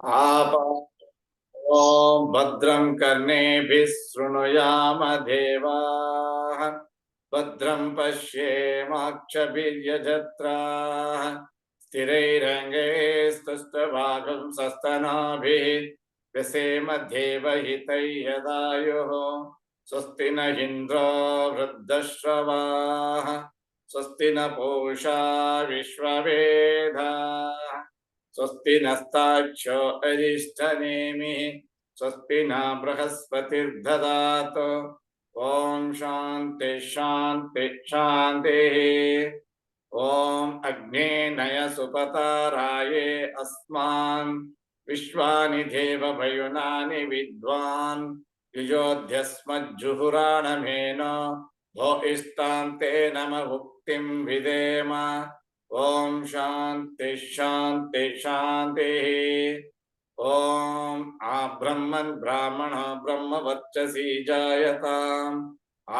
ॐ भद्रं कर्णेभिः शृणुयाम देवाः भद्रं पश्येमाक्षभिर्यजत्राः स्थिरैरङ्गैस्तुष्टभागं सस्तनाभिः व्यसेम देवहितै यदायुः स्वस्ति न इन्द्रो वृद्धश्रवाः स्वस्ति न पूषा विश्ववेदाः स्वस्ति नस्ताक्षो अरिष्ठनेमिः स्वस्ति न बृहस्पतिर्ददातु ॐ शान्ति शान्ति शान्तिः ॐ अग्ने नय सुपताराये अस्मान् विश्वानि देवभयुनानि विद्वान् युजोध्यस्मज्जुहुराणमेन भो इष्टान्ते नम मुक्तिं विदेम ॐ शान्ति शान्ति शान्तिः ॐ आब्रह्मन् ब्राह्मणो ब्रह्मवर्चसी जायताम्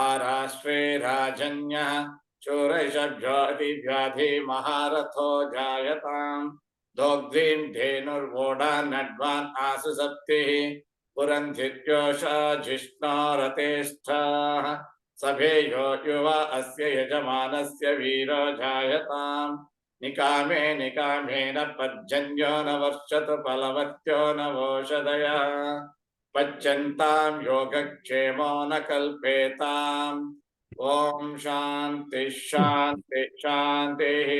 आराष्ट्रे राजन्यः शूरशब्दादिव्याधि महारथो जायताम् दोग्ध्रीं धेनुर्वोढा नड्वान् आसु सप्तिः पुरन्धिर्योषा जिष्णोरतेष्ठाः सभेयो युवा अस्य यजमानस्य वीरो जायताम् निकामे निकामेन पर्जन्यो न वर्षतु फलवत्यो न वोषधयः पच्यन्तां योगक्षेमो न कल्पेताम् ॐ शान्ति शान्ति शान्तिः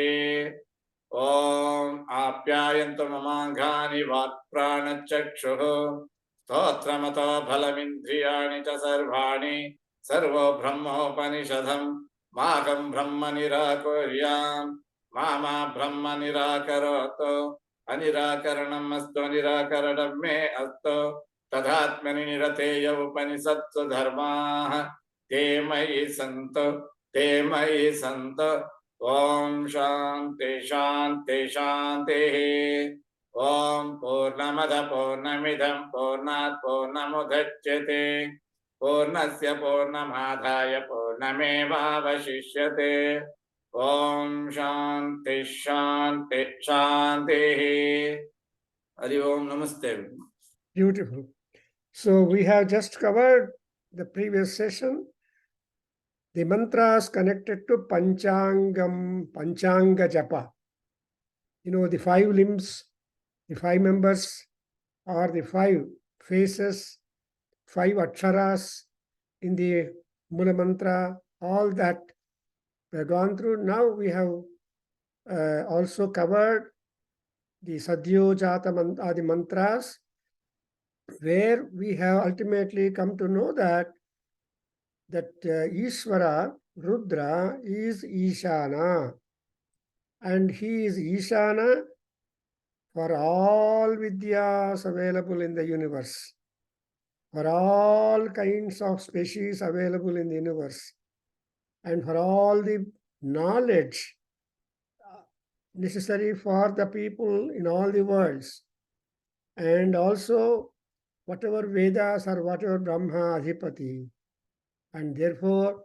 ॐ आप्यायन्तु ममाङ्गानि वाक्प्राणचक्षुः स्तोत्रमतो बलमिन्द्रियाणि च सर्वाणि सर्वो ब्रह्मोपनिषदं माहं ब्रह्म निराकुर्याम् मा ब्रह्म निराकरोतु अनिराकरणम् अस्तु निराकरणं मे अस्तु तदात्मनि निरतेय उपनिषत्सु धर्माः ते मयि सन्तु ॐ शान्ति शान्ति शान्तिः ॐ पूर्णमद पूर्णमिदं पूर्णात् पूर्णमुदच्यते पूर्णस्य पूर्णमादाय पूर्णमेवावशिष्यते ॐ शान्ति शान्ति शान्तिः हरि ओम नमस्ते. Beautiful. So we have just covered the previous session, the mantras connected to Panchangam, Panchanga Japa. You know, the 5 limbs, the 5 members, or the 5 faces, 5 aksharas in the Mula Mantra, all that we have gone through. Now we have also covered the Sadhyojata the mantras, where we have ultimately come to know that Ishvara, Rudra, is Ishana. And he is Ishana for all Vidyas available in the universe, for all kinds of species available in the universe, and for all the knowledge necessary for the people in all the worlds, and also whatever Vedas or whatever Brahma Adhipati. And therefore,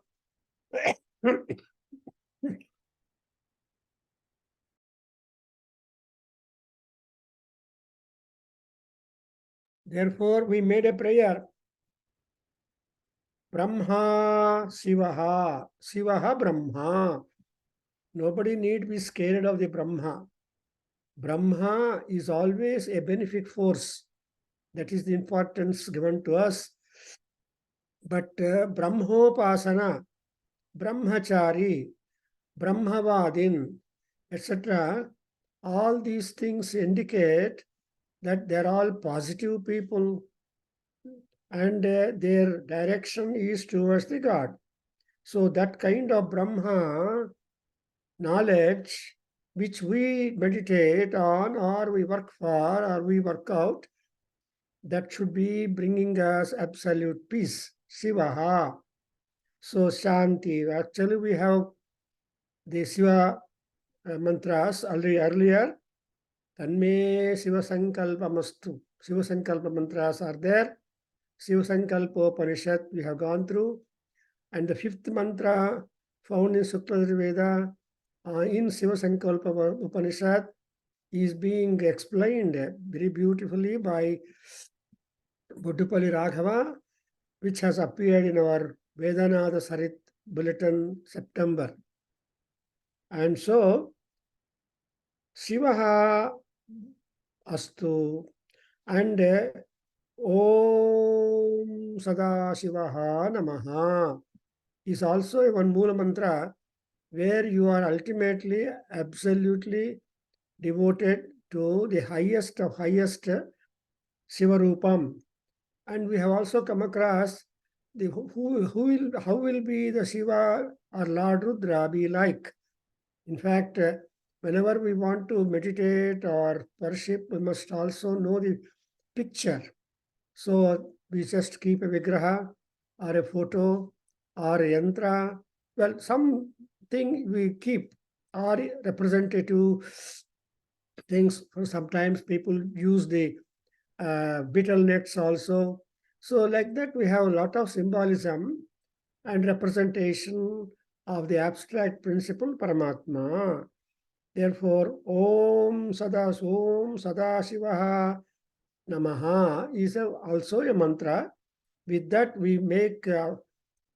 we made a prayer. Brahma Sivaha, Sivaha Brahma. Nobody need be scared of the Brahma. Brahma is always a benefic force. That is the importance given to us. But Brahmopasana, Brahmachari, Brahmavadin, etc., all these things indicate that they're all positive people and their direction is towards the God. So that kind of Brahma knowledge which we meditate on, or we work for, or we work out, that should be bringing us absolute peace. Sivaha. So Shanti. Actually, we have the Siva mantras earlier. Tanme Siva Sankalpamastu. Siva Sankalpa mantras are there. Siva Sankalpa Upanishad we have gone through. And the 5th mantra found in Sukla Veda in Siva Sankalpa Upanishad is being explained very beautifully by Buddupalli Raghava, which has appeared in our Vedanada Sarit Bulletin September. And so, Shivaha Astu and Om Sadashivaha Namaha is also a one Mula mantra where you are ultimately, absolutely devoted to the highest of highest Shivarupam. And we have also come across the how will be the Shiva or Lord Rudra be like. In fact, whenever we want to meditate or worship, we must also know the picture. So we just keep a vigraha or a photo or a yantra. Well, something we keep or representative things. Sometimes people use the beetle nets also. So like that, we have a lot of symbolism and representation of the abstract principle Paramatma. Therefore, Om Sada Shivaha Namaha is also a mantra. With that, we make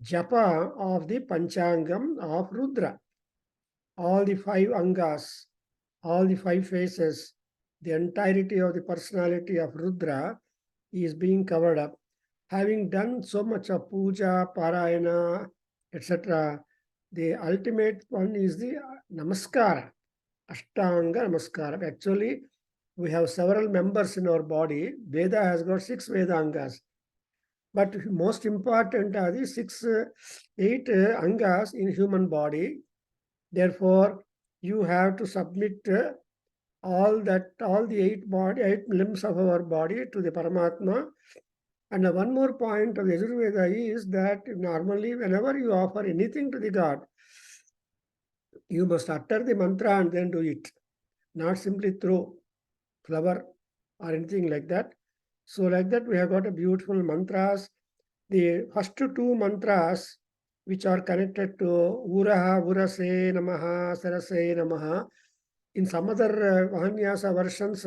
japa of the Panchangam of Rudra. All the five angas, all the five faces, the entirety of the personality of Rudra is being covered up. Having done so much of puja, parayana, etc., the ultimate one is the namaskara, ashtanga namaskara. Actually, we have several members in our body. Veda has got 6 Vedangas. But most important are the 8 angas in human body. Therefore, you have to submit all the 8 limbs of our body to the Paramatma. And one more point of the Yajurveda is that normally whenever you offer anything to the God, you must utter the mantra and then do it, not simply throw flower or anything like that. So like that, we have got a beautiful mantras. The first 2 mantras, which are connected to Uraha, Urase Namaha, Sarase Namaha. In some other Mahanyasa versions,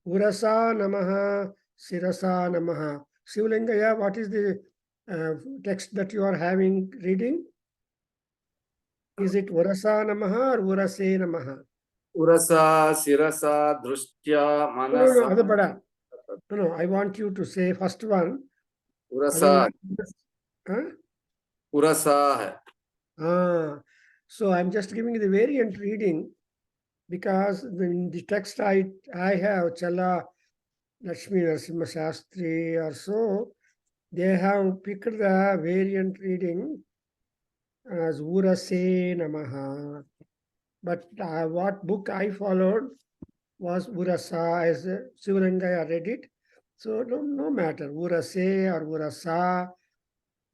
Urasa Namaha, Sirasa Namaha. Shivlingaya, what is the text that you are having reading? Is it Urasa Namaha or Urase Namaha? Urasa, Sirasa, Drishtya, Manasa. No, I want you to say first one. Urasa. Huh? Urasa. So I'm just giving you the variant reading because in the text I have Chala Lakshmi Narasimha Shastri or so, they have picked the variant reading as Urase Namaha. But what book I followed was Urasa, as Sivalingaya read it. So no matter, Urase or Urasa.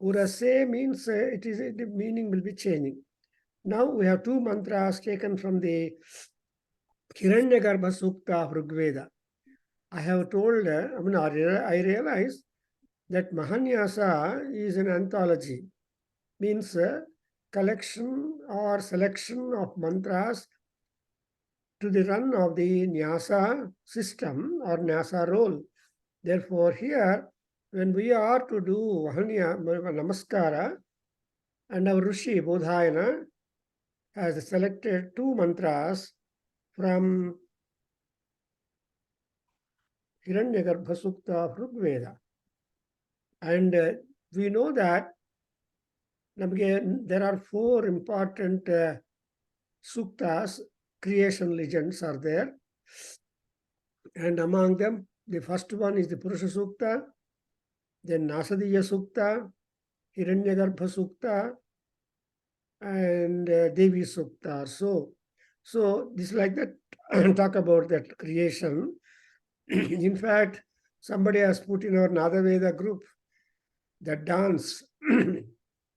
Urase means the meaning will be changing. Now we have 2 mantras taken from the Hiranyagarbha Sukta of Rigveda. I have told, I realize that Mahanyasa is an anthology, means a collection or selection of mantras to the run of the Nyasa system or Nyasa role. Therefore, here, when we are to do Namaskara, and our Rishi Bodhayana has selected 2 mantras from Hiranyagarbha Sukta of Rigveda. And we know that there are 4 important suktas, creation legends are there. And among them, the first one is the Purusha Sukta, then Nasadiya Sukta, Hiranyagarbha Sukta, and Devi Sukta. So this is like that, talk about that creation. In fact, somebody has put in our Nadaveda group that dance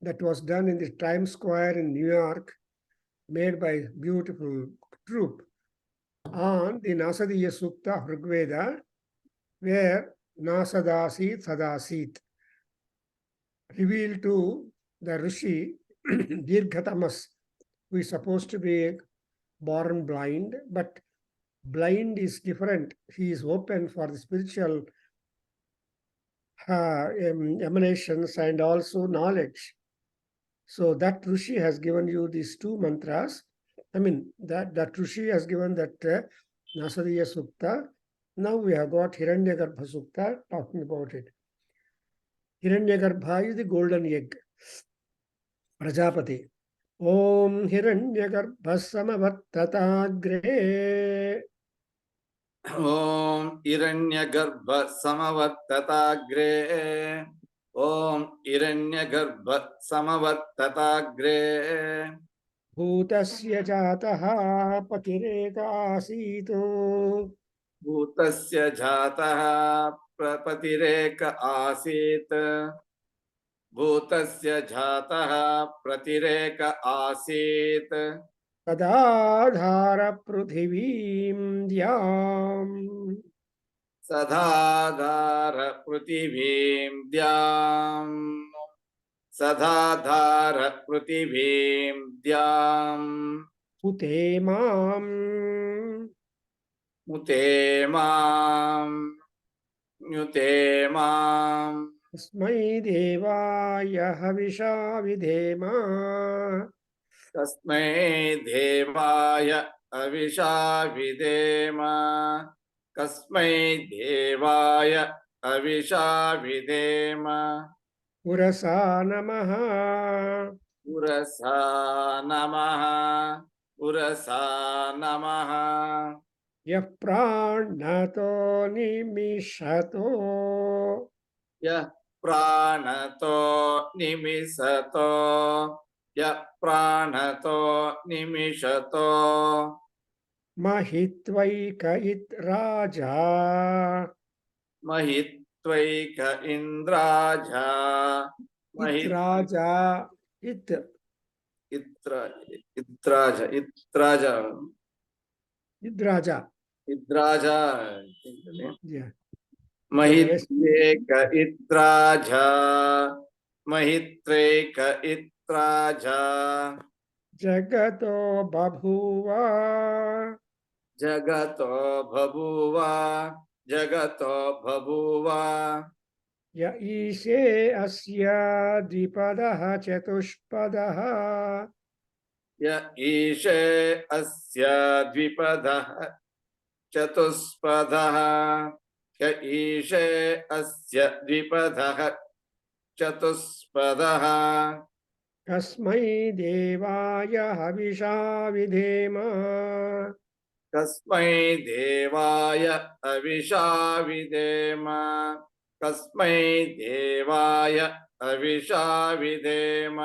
that was done in the Times Square in New York, made by beautiful troupe on the Nasadiya Sukta of Rigveda, where Nasadasit Sadasit revealed to the Rishi Dirghatamas, who is supposed to be born blind, but Blind is different. He is open for the spiritual emanations and also knowledge. So that Rishi has given you these two mantras. I mean, that Rishi has given that Nasadiya Sukta. Now we have got Hiranyagarbha Sukta talking about it. Hiranyagarbha is the golden egg. Prajapati. Om Hiranyagarbha Samavartatagre. Om Hiranyagarbha समवर्तताग्रे Om Hiranyagarbha समवर्तताग्रे Bhutasya Jataha Patirekasito. भूतस्य जातः प्रपतिरेक आसीत् भूतस्य जातः प्रतिरेक आसीत् Tadadhara Prithivim Dhyam. सदाधार पृथिवीं द्याम् सदाधार पृथिवीं द्याम् Ute Mam. मुते माम् न्युते माम् Tasmai Devaya Havisha Vidhema. तस्मै देवाय अविशा विधेम कस्मै देवाय अविशा विधेम Purasa Namaha. पुरसा नमः पुरसा नमः Yapranato Nimishato. यः प्राणतो निमिषतो यः प्राणतो निमिषतो Mahitvaika it Raja. महित्वैक इन्द्राजा It महित् Raja. It इत्राजा इत्राजा Idraja. इद्राजा Yeah. महित्वेक इत्राजा महित्वेक इत्राजा Jagato Babhuva. जगतो बभूवा जगतो बभूवा Ya Ishe Asya Dvipadaha Chatushpadaha. य ईशे अस्य द्विपदः चतुष्पदः य ईशे अस्य द्विपदः चतुष्पदः Kasmai Devaya Havisha Vidhema. कस्मै देवाय अविशा विधेम कस्मै देवाय अविशा विधेम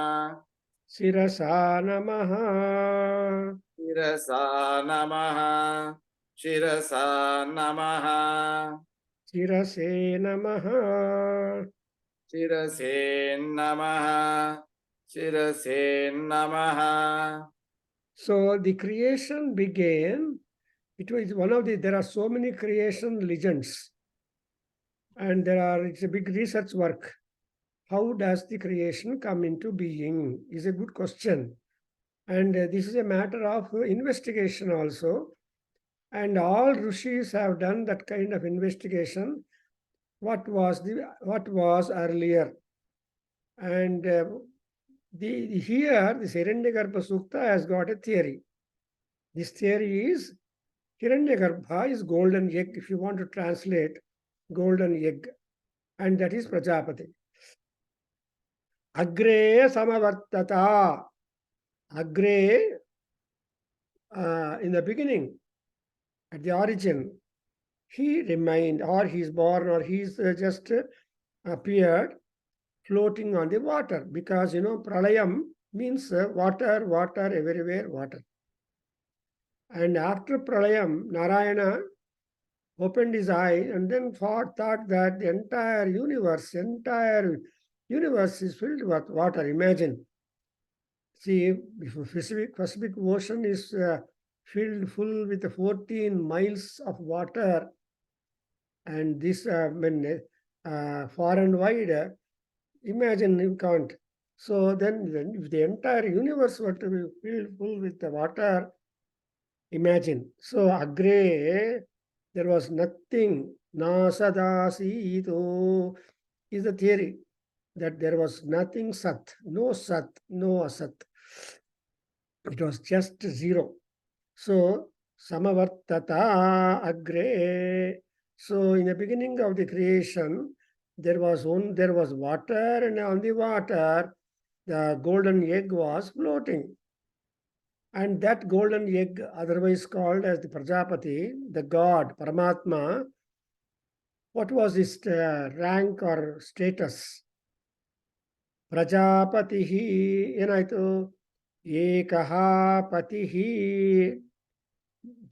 Sirasa Namaha. शिरसा नमः शिरसा नमः Sirase Namaha. शिरसे नमः शिरसे नमः So the creation began. It was one of the, there are so many creation legends. And it's a big research work. How does the creation come into being? Is a good question. And this is a matter of investigation also. And all rishis have done that kind of investigation. What was earlier? And here, the Hiranyagarbha Sukta has got a theory. This theory is Hiranyagarbha is golden egg, if you want to translate golden egg, and that is Prajapati. Agre Samavartata. Agre, in the beginning, at the origin, he remained, or he is born, or he is just appeared floating on the water, because pralayam means water, everywhere, water. And after pralayam, Narayana opened his eye and then thought that the entire universe is filled with water. Imagine. See, Pacific Ocean is filled full with 14 miles of water, and this far and wide. Imagine, you can't. So then if the entire universe were to be filled full with the water, Imagine. So agre, there was nothing. Na sadasito is the theory that there was nothing sat, no asat. It was just zero. So samavartata agre. So in the beginning of the creation, there was water, and on the water, the golden egg was floating. And that golden egg, otherwise called as the Prajapati, the god, Paramatma, what was his rank or status? Prajapatihi ಏನಾಯ್ತು ಏಕಃ ಪತಿಹಿ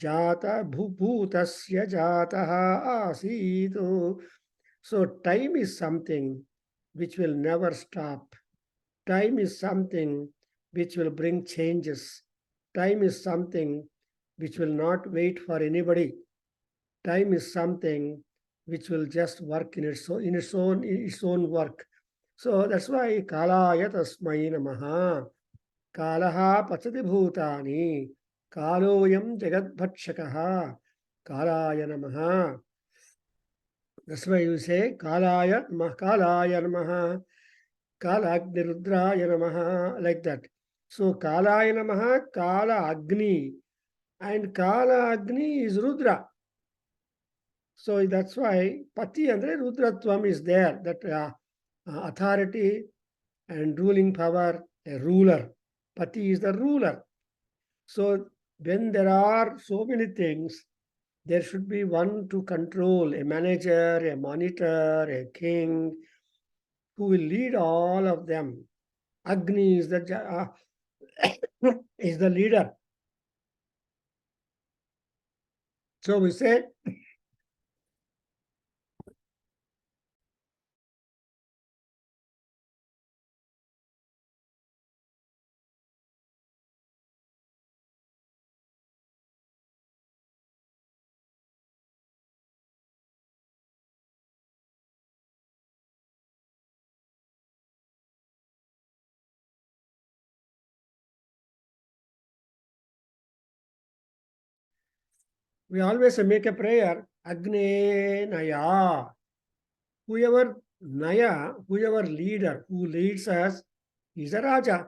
ಜಾತ ಭೂತಸ್ಯ ಜಾತಃ ಆಸೀತು. So time is something which will never stop. Time is something which will bring changes. Time is something which will not wait for anybody. Time is something which will just work in its own work. So that's why kalaya tasmai namaha. Kalaha pachati bhutani. Kaloyam jagadbhakshakaha. Kalaya namaha. That's why you say kalaya namaha. Kala Agni Rudraya Namaha, like that. So Kalaya Namaha, Kala Agni, and Kala Agni is Rudra. So that's why Pati andre Rudratvam is there, that authority and ruling power, a ruler. Pati is the ruler. So when there are so many things, there should be one to control, a manager, a monitor, a king, who will lead all of them. Agni is is the leader. So we say we always make a prayer, Agne Naya. Whoever Naya, whoever leader who leads us is a Raja.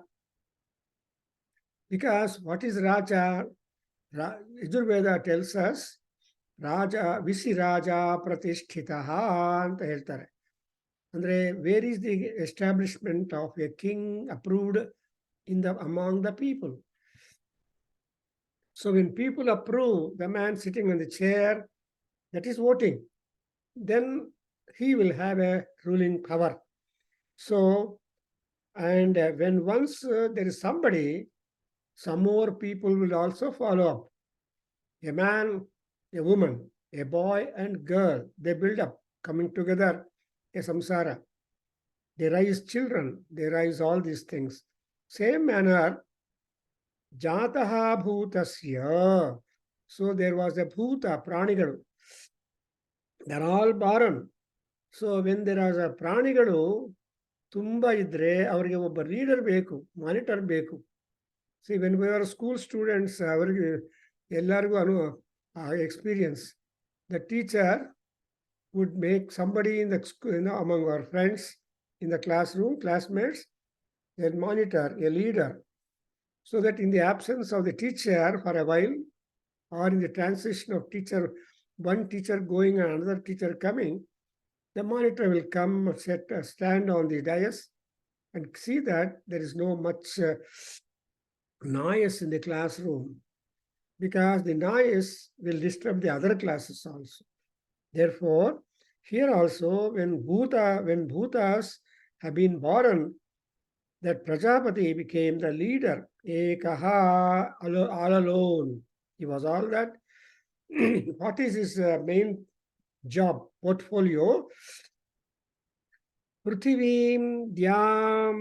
Because what is Raja? Yajurveda tells us, Raja, Visi Raja Pratisthitaha ಅಂತ ಹೇಳ್ತಾರೆ. ಅಂದ್ರೆ where is the establishment of a king approved among the people? So when people approve the man sitting on the chair, that is voting, then he will have a ruling power. So, and when once there is somebody, some more people will also follow up. A man, a woman, a boy and girl, they build up, coming together, a samsara. They raise children, they raise all these things. Same manner, jataha bhutasya. So there was a bhuta, pranigalu. They're all born. So when there as a ಪ್ರಾಣಿಗಳು ತುಂಬ ಇದ್ದರೆ ಅವರಿಗೆ ಒಬ್ಬ leader ಬೇಕು, monitor ಬೇಕು. See when we are school students, ಅವರಿಗೆ ಎಲ್ಲರಿಗೂ experience. The teacher would make somebody in the among our friends in the classroom, classmates, a monitor, a leader, so that in the absence of the teacher for a while, or in the transition of one teacher going and another teacher coming, the monitor will come, stand on the dais and see that there is no much noise in the classroom, because the noise will disturb the other classes also. Therefore, here also, when bhutas have been born, that Prajapati became the leader, ekaha, all alone. He was all that. What is his main job, portfolio? Prithivim Dhyam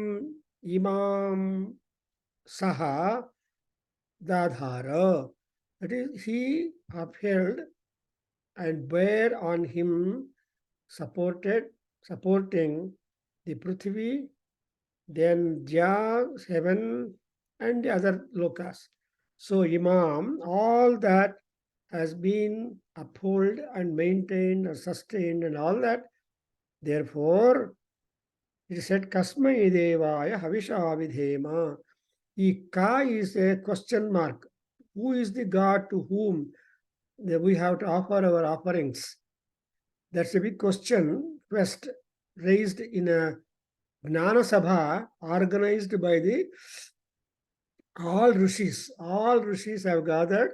Imam Saha Dadhara. That is, he upheld and bare on him, supporting the Prithvi, then Dhya, heaven, and the other lokas. So Imam, all that has been upheld and maintained or sustained and all that. Therefore, it is said, Kasmai Devaya Havisha Vidhema. Ka is a question mark. Who is the God to whom we have to offer our offerings? That's a big question, quest raised in a Gnana Sabha organized by the all rishis. All rishis have gathered.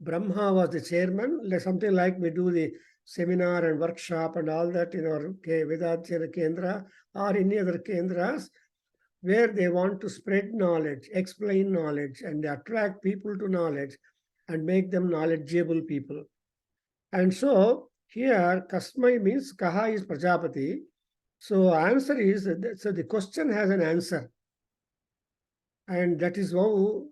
Brahma was the chairman, something like we do the seminar and workshop and all that in our Vedadhyayana Kendra or any other Kendras, where they want to spread knowledge, explain knowledge, and attract people to knowledge and make them knowledgeable people. And so here, Kasmai means Kaha is Prajapati. So answer is, so the question has an answer. And that is how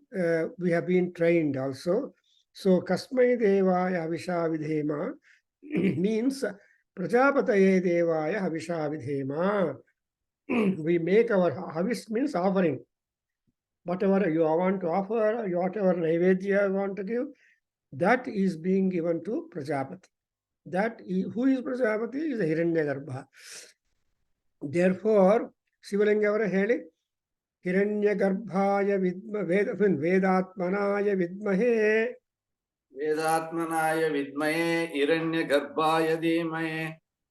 we have been trained also. So Kasmai Devaya Havisha Vidhema means Prajapataye Devaya Havisha Vidhema. We make our Havis means offering. Whatever you want to offer, whatever Naivedya you want to give, that is being given to Prajapati. Who is Prajapati? Is a Hiranyagarbha. Therefore, Shivalinga avara heli, Hiranyagarbhaya Vedatmanaya Vidmahe. वेदात्मनाय विद्महे हिरण्यगर्भाय धीमहि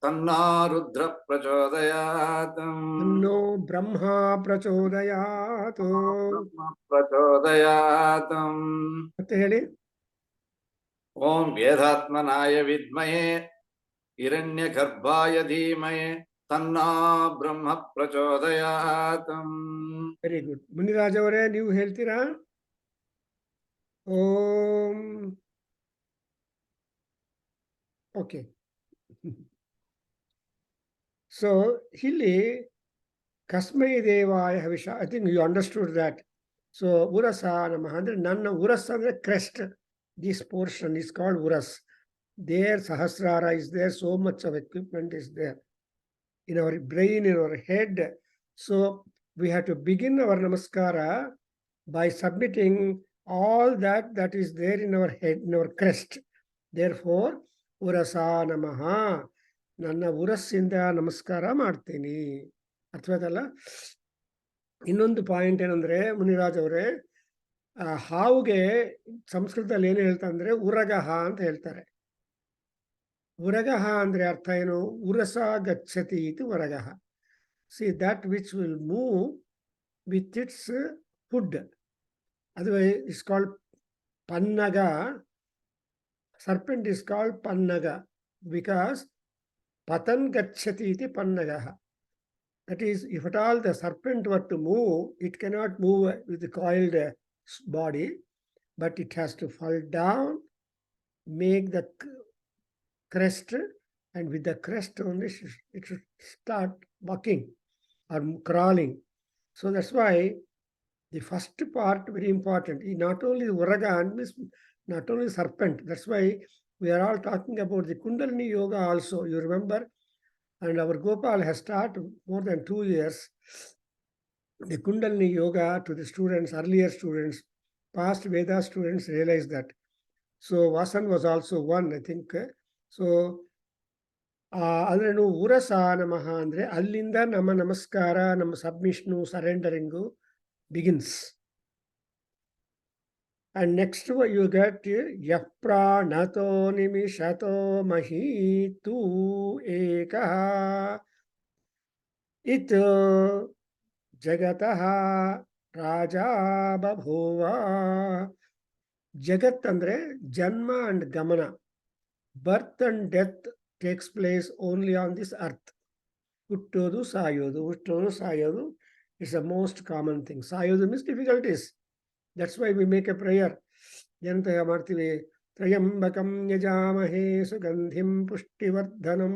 तन्नो रुद्र प्रचोदयात् Anno Brahma Prachodayat. ब्रह्म प्रचोदयात् ಮತ್ತೆ ಹೇಳಿ ओम वेदात्मनाय विद्महे हिरण्यगर्भाय धीमहि तन्नो ब्रह्म प्रचोदयात् ವೆರಿ ಗುಡ್. ಮುನಿರಾಜ್ ಅವರೇ, ನೀವು ಹೇಳ್ತೀರಾ? ಓಂ. ಓಕೆ. ಸೊ ಇಲ್ಲಿ ಕಸ್ಮೈ ದೇವಾಯ ಹವಿಷ, I think you understood that. So ಉರಸ ನಮಃ ಅಂದ್ರೆ ನನ್ನ ಉರಸ್ ಅಂದ್ರೆ crest. This portion is called ಉರಸ್. ದೇರ್ ಸಹಸ್ರಾರ is there, so much of equipment is there in our brain, in our head. So we have to begin our namaskara by submitting all that is there in our head, in our crest. Therefore, urasa namaha, ನನ್ನ ಉರಸ್ಸಿಂದ ನಮಸ್ಕಾರ ಮಾಡ್ತೀನಿ. ಅರ್ಥವಾದಲ್ಲ? ಇನ್ನೊಂದು point ಏನಂದ್ರೆ, ಮುನಿರಾಜ್ ಅವರೇ, ಹಾವುಗೆ ಸಂಸ್ಕೃತದಲ್ಲಿ ಏನು ಹೇಳ್ತಾ ಅಂದ್ರೆ ಉರಗಹ ಅಂತ ಹೇಳ್ತಾರೆ. ಉರಗಹ ಅಂದ್ರೆ ಅರ್ಥ ಏನು? ಉರಸ ಗಚ್ಚತಿ ಇದು ಉರಗಹ. See, that which will move with its food. Otherwise, it's called pannaga. Serpent is called pannaga because patan gacchati iti pannaga. That is, if at all the serpent were to move, it cannot move with the coiled body, but it has to fall down, make the crest, and with the crest only it should start walking or crawling. So that's why the first part very important. Not only Uraga means not only serpent. That's why we are all talking about the Kundalini Yoga also. You remember, and our Gopal has started more than 2 years the Kundalini Yoga to the students, earlier students, past Veda students realized that. So Vasan was also one, I think. So ಅಂದ್ರೆ ಉರಸ ನಮಃ ಅಂದ್ರೆ ಅಲ್ಲಿಂದ ನಮ್ಮ ನಮಸ್ಕಾರ, ನಮ್ಮ ಸಬ್ಮಿಷನು, ಸರೆಂಡರಿಂಗು begins. And next you get yapranato nimishato mahitu ekaha it jagatah raja babhuva. Jagat andre janma and gamana, birth and death takes place only on this earth. Huttodu sayodu, huttodu sayodu is the most common thing. Sayodu means difficulties. That's why we make a prayer. Jantaya martive Trayambakam yajamahe sugandhim pushtivardhanam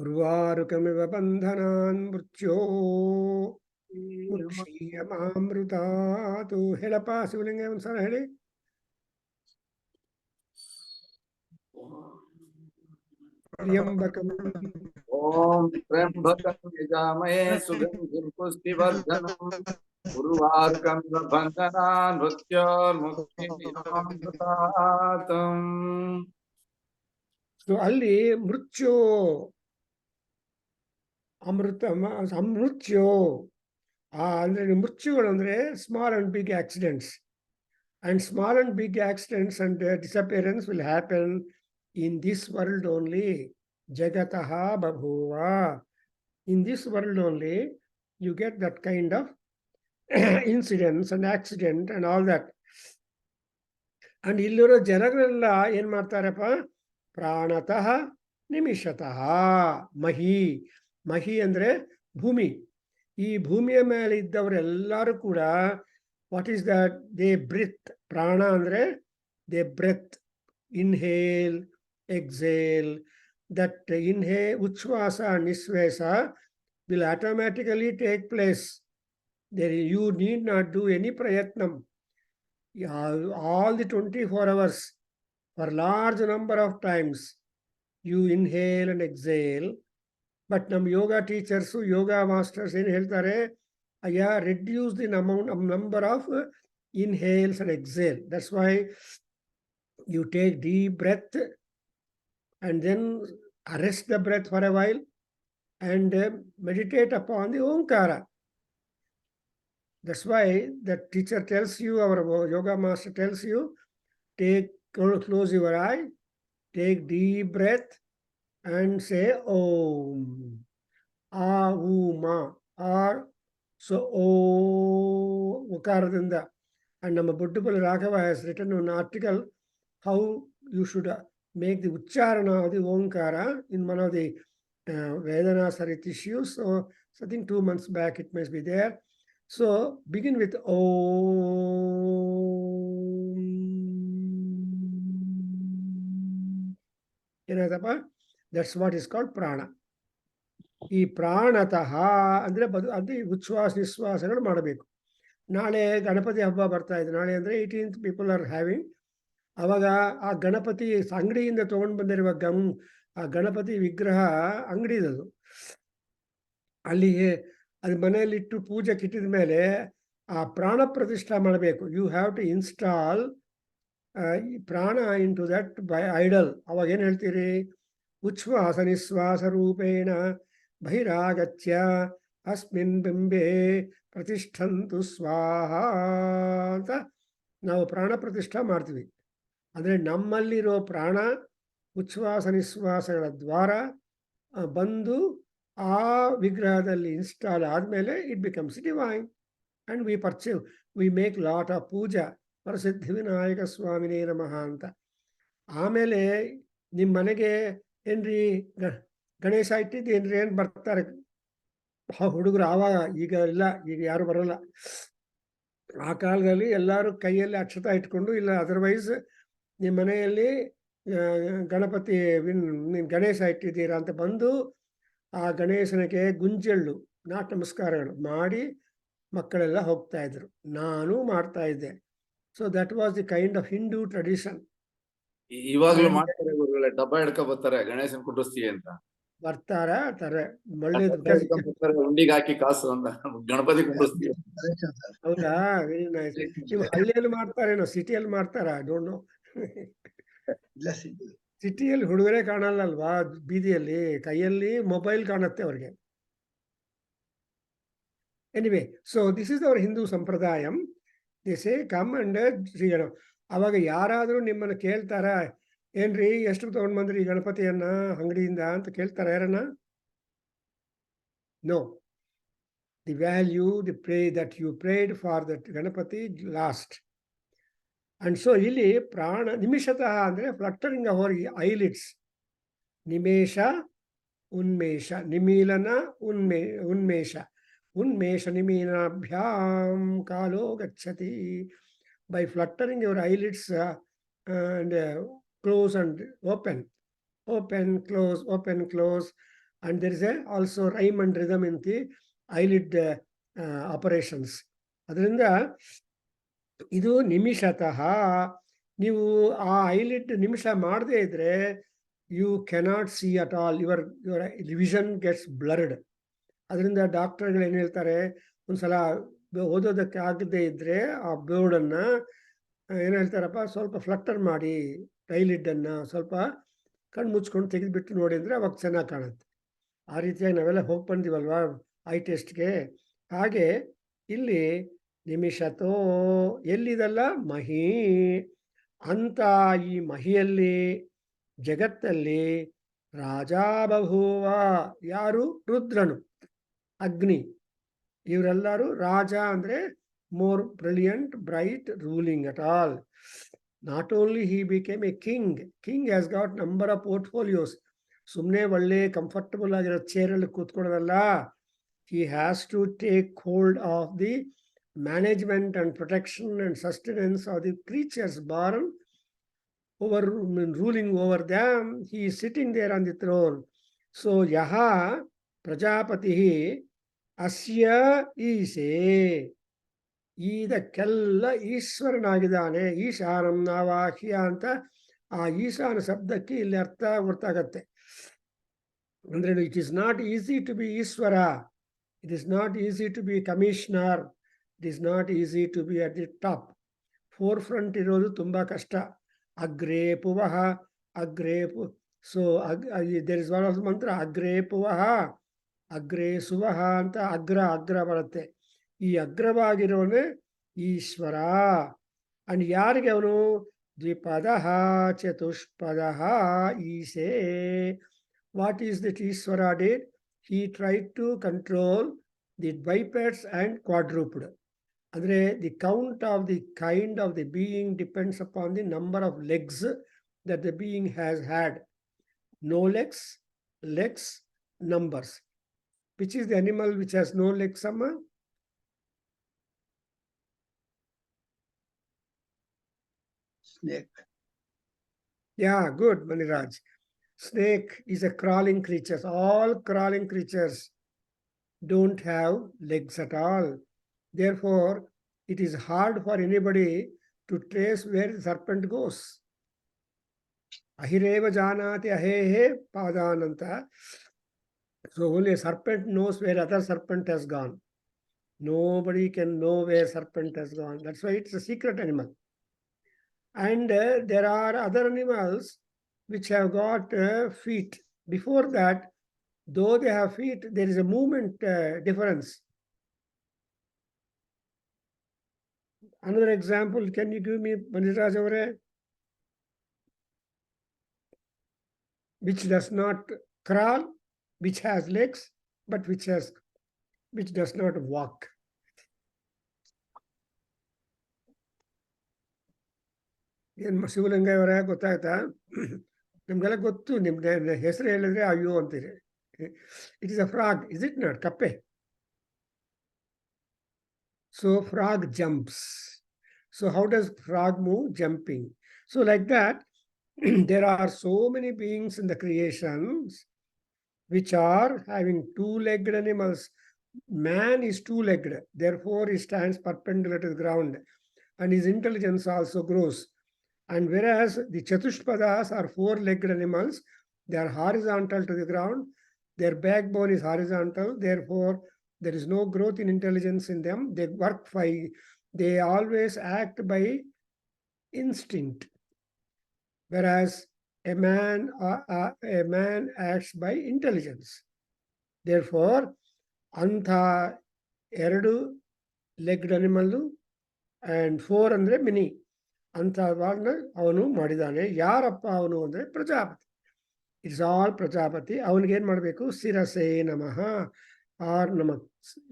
urvarukamiva bandhanan mrityo ಮುಕ್ಷೀಯಮಾಮೃತಾತು. ಹೇಳಪ್ಪ ಶಿವಲಿಂಗ ಒಂದ್ಸಲ ಹೇಳಿ. त्र्यंबकम् ओम त्र्यंबकं यजामहे सुगंधिं पुष्टिवर्धनम् ಉರ್ವಾರ್ಕಂದ ಬಂಧನ ಮೃತ್ಯೋರ್ಮುಕ್ತಿಮಿಮಾಮೃತಾತಂ. So ಅಲ್ಲಿ ಮೃತ್ಯು ಅಮೃತ ಅಮೃತ್ಯು ಅಂದ್ರೆ ಮೃತ್ಯುಗಳು ಅಂದ್ರೆ small and big accidents. And small and big accidents and disappearance will happen in this world only. Jagataha babhuva. In this world only, you get that kind of incidents and accident and all that. And illiro ಜನಗಳೆಲ್ಲ ಏನ್ ಮಾಡ್ತಾರಪ್ಪ, ಪ್ರಾಣತಃ ನಿಮಿಷತಃ ಮಹಿ. ಮಹಿ ಅಂದ್ರೆ ಭೂಮಿ. ಈ ಭೂಮಿಯ ಮೇಲೆ ಇದ್ದವರೆಲ್ಲರೂ ಕೂಡ what is that? They breathe. Prana andre they breath. Inhale, exhale. That inhale, uchvasa and nisvasa will automatically take place. There you need not do any prayatnam. All the 24 hours, for large number of times, you inhale and exhale. But nam yoga teachers, yoga masters ಏನು ಹೇಳ್ತಾರೆ, reduce the number of inhales and exhale. That's why you take deep breath and then arrest the breath for a while and meditate upon the Omkara. That's why the teacher tells you, our yoga master tells you, close your eye, take deep breath and say Om. A-U-Ma. Or so, Okaradinda. And Nama Buddhapal Raghava has written an article how you should make the Ucharana of the Omkara in one of the Vedana Sarit issues. So, I think 2 months back it must be there. So, begin with Om. That's what is called prana. ಈ ಪ್ರಾಣತಃ ಅಂದರೆ ಅದು ಉಚ್ಛ್ವಾಸ ನಿಶ್ವಾಸಗಳು ಮಾಡಬೇಕು. ನಾಳೆ ಗಣಪತಿ ಹಬ್ಬ ಬರ್ತಾ ಇದೆ. ನಾಳೆ ಅಂದರೆ 18th ಪೀಪಲ್ ಆರ್ ಹ್ಯಾವಿಂಗ್. ಅವಾಗ ಆ ಗಣಪತಿ ಅಂಗಡಿಯಿಂದ ತೊಗೊಂಡು ಬಂದಿರುವ ಆ ಗಣಪತಿ ವಿಗ್ರಹ ಅಂಗಡಿದದು. ಅಲ್ಲಿಗೆ ಅದು ಮನೆಯಲ್ಲಿಟ್ಟು ಪೂಜೆ ಕಿಟ್ಟಿದ ಮೇಲೆ ಆ ಪ್ರಾಣ ಪ್ರತಿಷ್ಠಾ ಮಾಡಬೇಕು. ಯು ಹ್ಯಾವ್ ಟು ಇನ್ಸ್ಟಾಲ್ ಪ್ರಾಣ into that by idol. ಅವಾಗ ಏನು ಹೇಳ್ತೀರಿ? ಉಚ್ಛ್ವಾಸ ನಿಶ್ವಾಸ ರೂಪೇಣ ಬಹಿರಾಗತ್ಯ ಅಸ್ಮಿನ್ ಬಿಂಬೆ ಪ್ರತಿಷ್ಠಂತು ಸ್ವಾಹ ಅಂತ ನಾವು ಪ್ರಾಣ ಪ್ರತಿಷ್ಠಾ ಮಾಡ್ತೀವಿ. ಅಂದರೆ ನಮ್ಮಲ್ಲಿರೋ ಪ್ರಾಣ ಉಚ್ಛ್ವಾಸ ನಿಶ್ವಾಸಗಳ ದ್ವಾರ ಬಂದು ಆ ವಿಗ್ರಹದಲ್ಲಿ ಇನ್ಸ್ಟಾಲ್ ಆದಮೇಲೆ it becomes divine. And we make lot of puja ಪ್ರಸಿದ್ಧಿ ವಿನಾಯಕ ಸ್ವಾಮಿನೇ ನಮಃ ಅಂತ. ಆಮೇಲೆ ನಿಮ್ಮ ಮನೆಗೆ ಏನ್ರಿ ಗಣೇಶ ಇಟ್ಟಿದ್ದೇನ್ರಿ ಏನು ಬರ್ತಾರೆ ಹುಡುಗರು. ಆವಾಗ ಈಗ ಇಲ್ಲ, ಈಗ ಯಾರು ಬರೋಲ್ಲ. ಆ ಕಾಲದಲ್ಲಿ ಎಲ್ಲರೂ ಕೈಯಲ್ಲಿ ಅಕ್ಷತ ಇಟ್ಕೊಂಡು, ಇಲ್ಲ ಅದರ್ವೈಸ್ ನಿಮ್ಮ ಮನೆಯಲ್ಲಿ ಗಣಪತಿ ಗಣೇಶ ಇಟ್ಟಿದ್ದೀರಾ ಅಂತ ಬಂದು ಆ ಗಣೇಶನಿಗೆ ಗುಂಜೆಳ್ಳು ನಮಸ್ಕಾರಗಳು ಮಾಡಿ ಮಕ್ಕಳೆಲ್ಲ ಹೋಗ್ತಾ ಇದ್ರು. ನಾನು ಮಾಡ್ತಾ ಇದ್ದೆ. So that was the kind of Hindu tradition. ಇವಾಗ್ಲೂ ಮಾಡ್ತಾರೆ ಗುರುಗಳೇ, ಡಬ್ಬ ಹಿಡ್ಕೊ ಬರ್ತಾರೆ ಗಣೇಶನ್ ಕುಂಡಿಸ್ತೀವಿ ಅಂತ. ಬರ್ತಾರ ತಾರೆ ಒಳ್ಳೇದು ಉಂಡಿಗೆ ಹಾಕಿ ಕಾಸು ಅಂತ ಗಣಪತಿ ಕುಂಡಿಸ್ತೀವಿ. ಹೌದಾ? Very nice. ನೀವು ಹಳ್ಳಿಯಲ್ಲಿ ಮಾಡ್ತಾರೇನೋ, ಸಿಟಿಯಲ್ಲಿ ಮಾಡ್ತಾರಾ? Don't know. ಸಿಟಿಯಲ್ಲಿ ಹುಡುಗರೇ ಕಾಣಲ್ಲ ಅಲ್ವಾ ಬೀದಿಯಲ್ಲಿ, ಕೈಯಲ್ಲಿ ಮೊಬೈಲ್ ಕಾಣುತ್ತೆ ಅವ್ರಿಗೆ. Anyway, so this is our Hindu ಸಂಪ್ರದಾಯಂ. ದೇ ಸೇ ಕಮ್ ಅಂಡ್ ಶ್ರೀಗಣ. ಅವಾಗ ಯಾರಾದರೂ ನಿಮ್ಮನ್ನು ಕೇಳ್ತಾರ, ಏನ್ರಿ ಎಷ್ಟು ತಗೊಂಡ್ ಬಂದ್ರಿ ಗಣಪತಿಯನ್ನ ಅಂಗಡಿಯಿಂದ ಅಂತ ಕೇಳ್ತಾರ ಯಾರನ್ನ? No. The value, the pray that you prayed for that Ganapati last. And so ಇಲ್ಲಿ ಪ್ರಾಣ ನಿಮಿಷತಃ ಅಂದರೆ ಫ್ಲಕ್ಟರಿಂಗ್ ಅವರ್ ಐಲಿಡ್ಸ್. ನಿಮೇಶ ಉನ್ಮೇಷ, ನಿಮೀಲನ ಉನ್ಮೇಷ, ಉನ್ಮೇಷ ನಿಮೀಲನಾಭ್ಯಾಂ ಕಾಲೋ ಗಚ್ಚತಿ. By fluttering your eyelids and close and open, close, and there is also rhyme and rhythm in the eyelid operations. ಅದರಿಂದ ಇದು ನಿಮಿಷತಃ. ನೀವು ಆ ಐಲಿಡ್ ನಿಮಿಷ ಮಾಡದೇ ಇದ್ರೆ you cannot see at all. Your vision gets blurred. ಅದರಿಂದ ಡಾಕ್ಟರ್ಗಳು ಏನು ಹೇಳ್ತಾರೆ, ಒಂದ್ಸಲ ಓದೋದಕ್ಕೆ ಆಗದೆ ಇದ್ರೆ ಆ ಬೋರ್ಡನ್ನ ಏನು ಹೇಳ್ತಾರಪ್ಪ, ಸ್ವಲ್ಪ ಫ್ಲಕ್ಟರ್ ಮಾಡಿ ಟೈಲಿಡ್ಡನ್ನು ಸ್ವಲ್ಪ ಕಣ್ಣು ಮುಚ್ಕೊಂಡು ತೆಗೆದುಬಿಟ್ಟು ನೋಡಿ ಅಂದರೆ ಅವಾಗ ಚೆನ್ನಾಗಿ ಕಾಣುತ್ತೆ. ಆ ರೀತಿಯಾಗಿ ನಾವೆಲ್ಲ ಹೋಗಿ ಬಂದೀವಲ್ವಾ ಐ ಟೆಸ್ಟ್ಗೆ. ಹಾಗೆ ಇಲ್ಲಿ ನಿಮಿಷತೋ ಎಲ್ಲಿದಲ್ಲ ಮಹಿ ಅಂತ, ಈ ಮಹಿಯಲ್ಲಿ ಜಗತ್ತಲ್ಲಿ ರಾಜಾ ಬಭೂವ, ಯಾರು? ರುದ್ರನು, ಅಗ್ನಿ, ಇವರೆಲ್ಲರೂ ರಾಜ ಅಂದರೆ more brilliant, bright, ruling at all. Not only he became A king, king has got number of portfolios. ಸುಮ್ಮನೆ ಒಳ್ಳೆ ಕಂಫರ್ಟಬಲ್ ಆಗಿರೋ ಚೇರಲ್ಲಿ ಕೂತ್ಕೊಳ್ಳೋದಲ್ಲ, he has to take hold of the management and protection and sustenance of the creatures born, over ruling over them. He is sitting there on the throne. So yaha prajapati asya ಈಶೆ, ಇದಕ್ಕೆಲ್ಲ ಈಶ್ವರನಾಗಿದ್ದಾನೆ. ಈಶಾನಂ ನಾವಾಹ್ಯ ಅಂತ ಆ ಈಶಾನ ಶಬ್ದಕ್ಕೆ ಇಲ್ಲಿ ಅರ್ಥ ಗೊತ್ತಾಗತ್ತೆ. ಅಂದ್ರೆ it is not easy to be Ishwara, it is not easy to be commissioner, it is not easy to be at the top. Forefront ಇರೋದು ತುಂಬ ಕಷ್ಟ. ಅಗ್ರೇ ಪುವಃ, ಅಗ್ರೇ so there is one of the mantra, ಅಗ್ರೇ ಪುವಃ ಅಗ್ರೇ ಸುವಃ ಅಂತ ಅಗ್ರ ಬರುತ್ತೆ. ಈ ಅಗ್ರವಾಗಿರೋನೇ ಈಶ್ವರ. ಅಂಡ್ ಯಾರಿಗೆ ಅವನು? ದ್ವಿಪದ ಚತುಷ್ಪದ ಈಶೇ. What is that Ishwara did? He tried to control the bipeds and quadruped. ಅಂದರೆ the count of the kind of the being depends upon the number of legs that the being has had. No legs, legs, numbers. Which is the animal which has no legs, Amma? Snake. Yeah, good, Maniraj. Snake is a crawling creature. All crawling creatures don't have legs at all. Therefore, it is hard for anybody to trace where the serpent goes. Ahireva janati ahehe padananta. So only a serpent knows where other serpent has gone. Nobody can know where serpent has gone. That's why it's a secret animal. And there are other animals which have got feet. Before that, though they have feet, there is a movement difference. Another example, can you give me, Maniraj Avare? Which does not crawl, which has legs, but which does not walk. ಏನು ಶಿವಲಿಂಗ ಅವರ ಗೊತ್ತಾಯ್ತಾ? ನಿಮ್ಗೆಲ್ಲ ಗೊತ್ತು, ನಿಮ್ಗೆ ಹೆಸರು ಹೇಳಿದ್ರೆ ಅಯ್ಯೋ ಅಂತೀರಿ. It is a frog, is it not? ಕಪ್ಪೆ. So frog jumps. So how does frog move? Jumping. So like that, there are so many beings in the creations which are having two-legged animals. Man is two-legged, therefore he stands perpendicular to the ground, and his intelligence also grows. And whereas the Chatushpadas are four-legged animals, they are horizontal to the ground, their backbone is horizontal, therefore there is no growth in intelligence in them. They work they always act by instinct, whereas a man acts by intelligence. Therefore, anta ಎರಡು legged animal and four ಅಂದ್ರೆ mini ಅಂಥವನ್ನ ಅವನು ಮಾಡಿದ್ದಾನೆ. ಯಾರಪ್ಪ ಅವನು ಅಂದರೆ Prajapati. It's all Prajapati. ಅವನಿಗೇನು ಮಾಡಬೇಕು? ಶಿರಸೇ ನಮಃ, ಆರ್ ನಮಃ.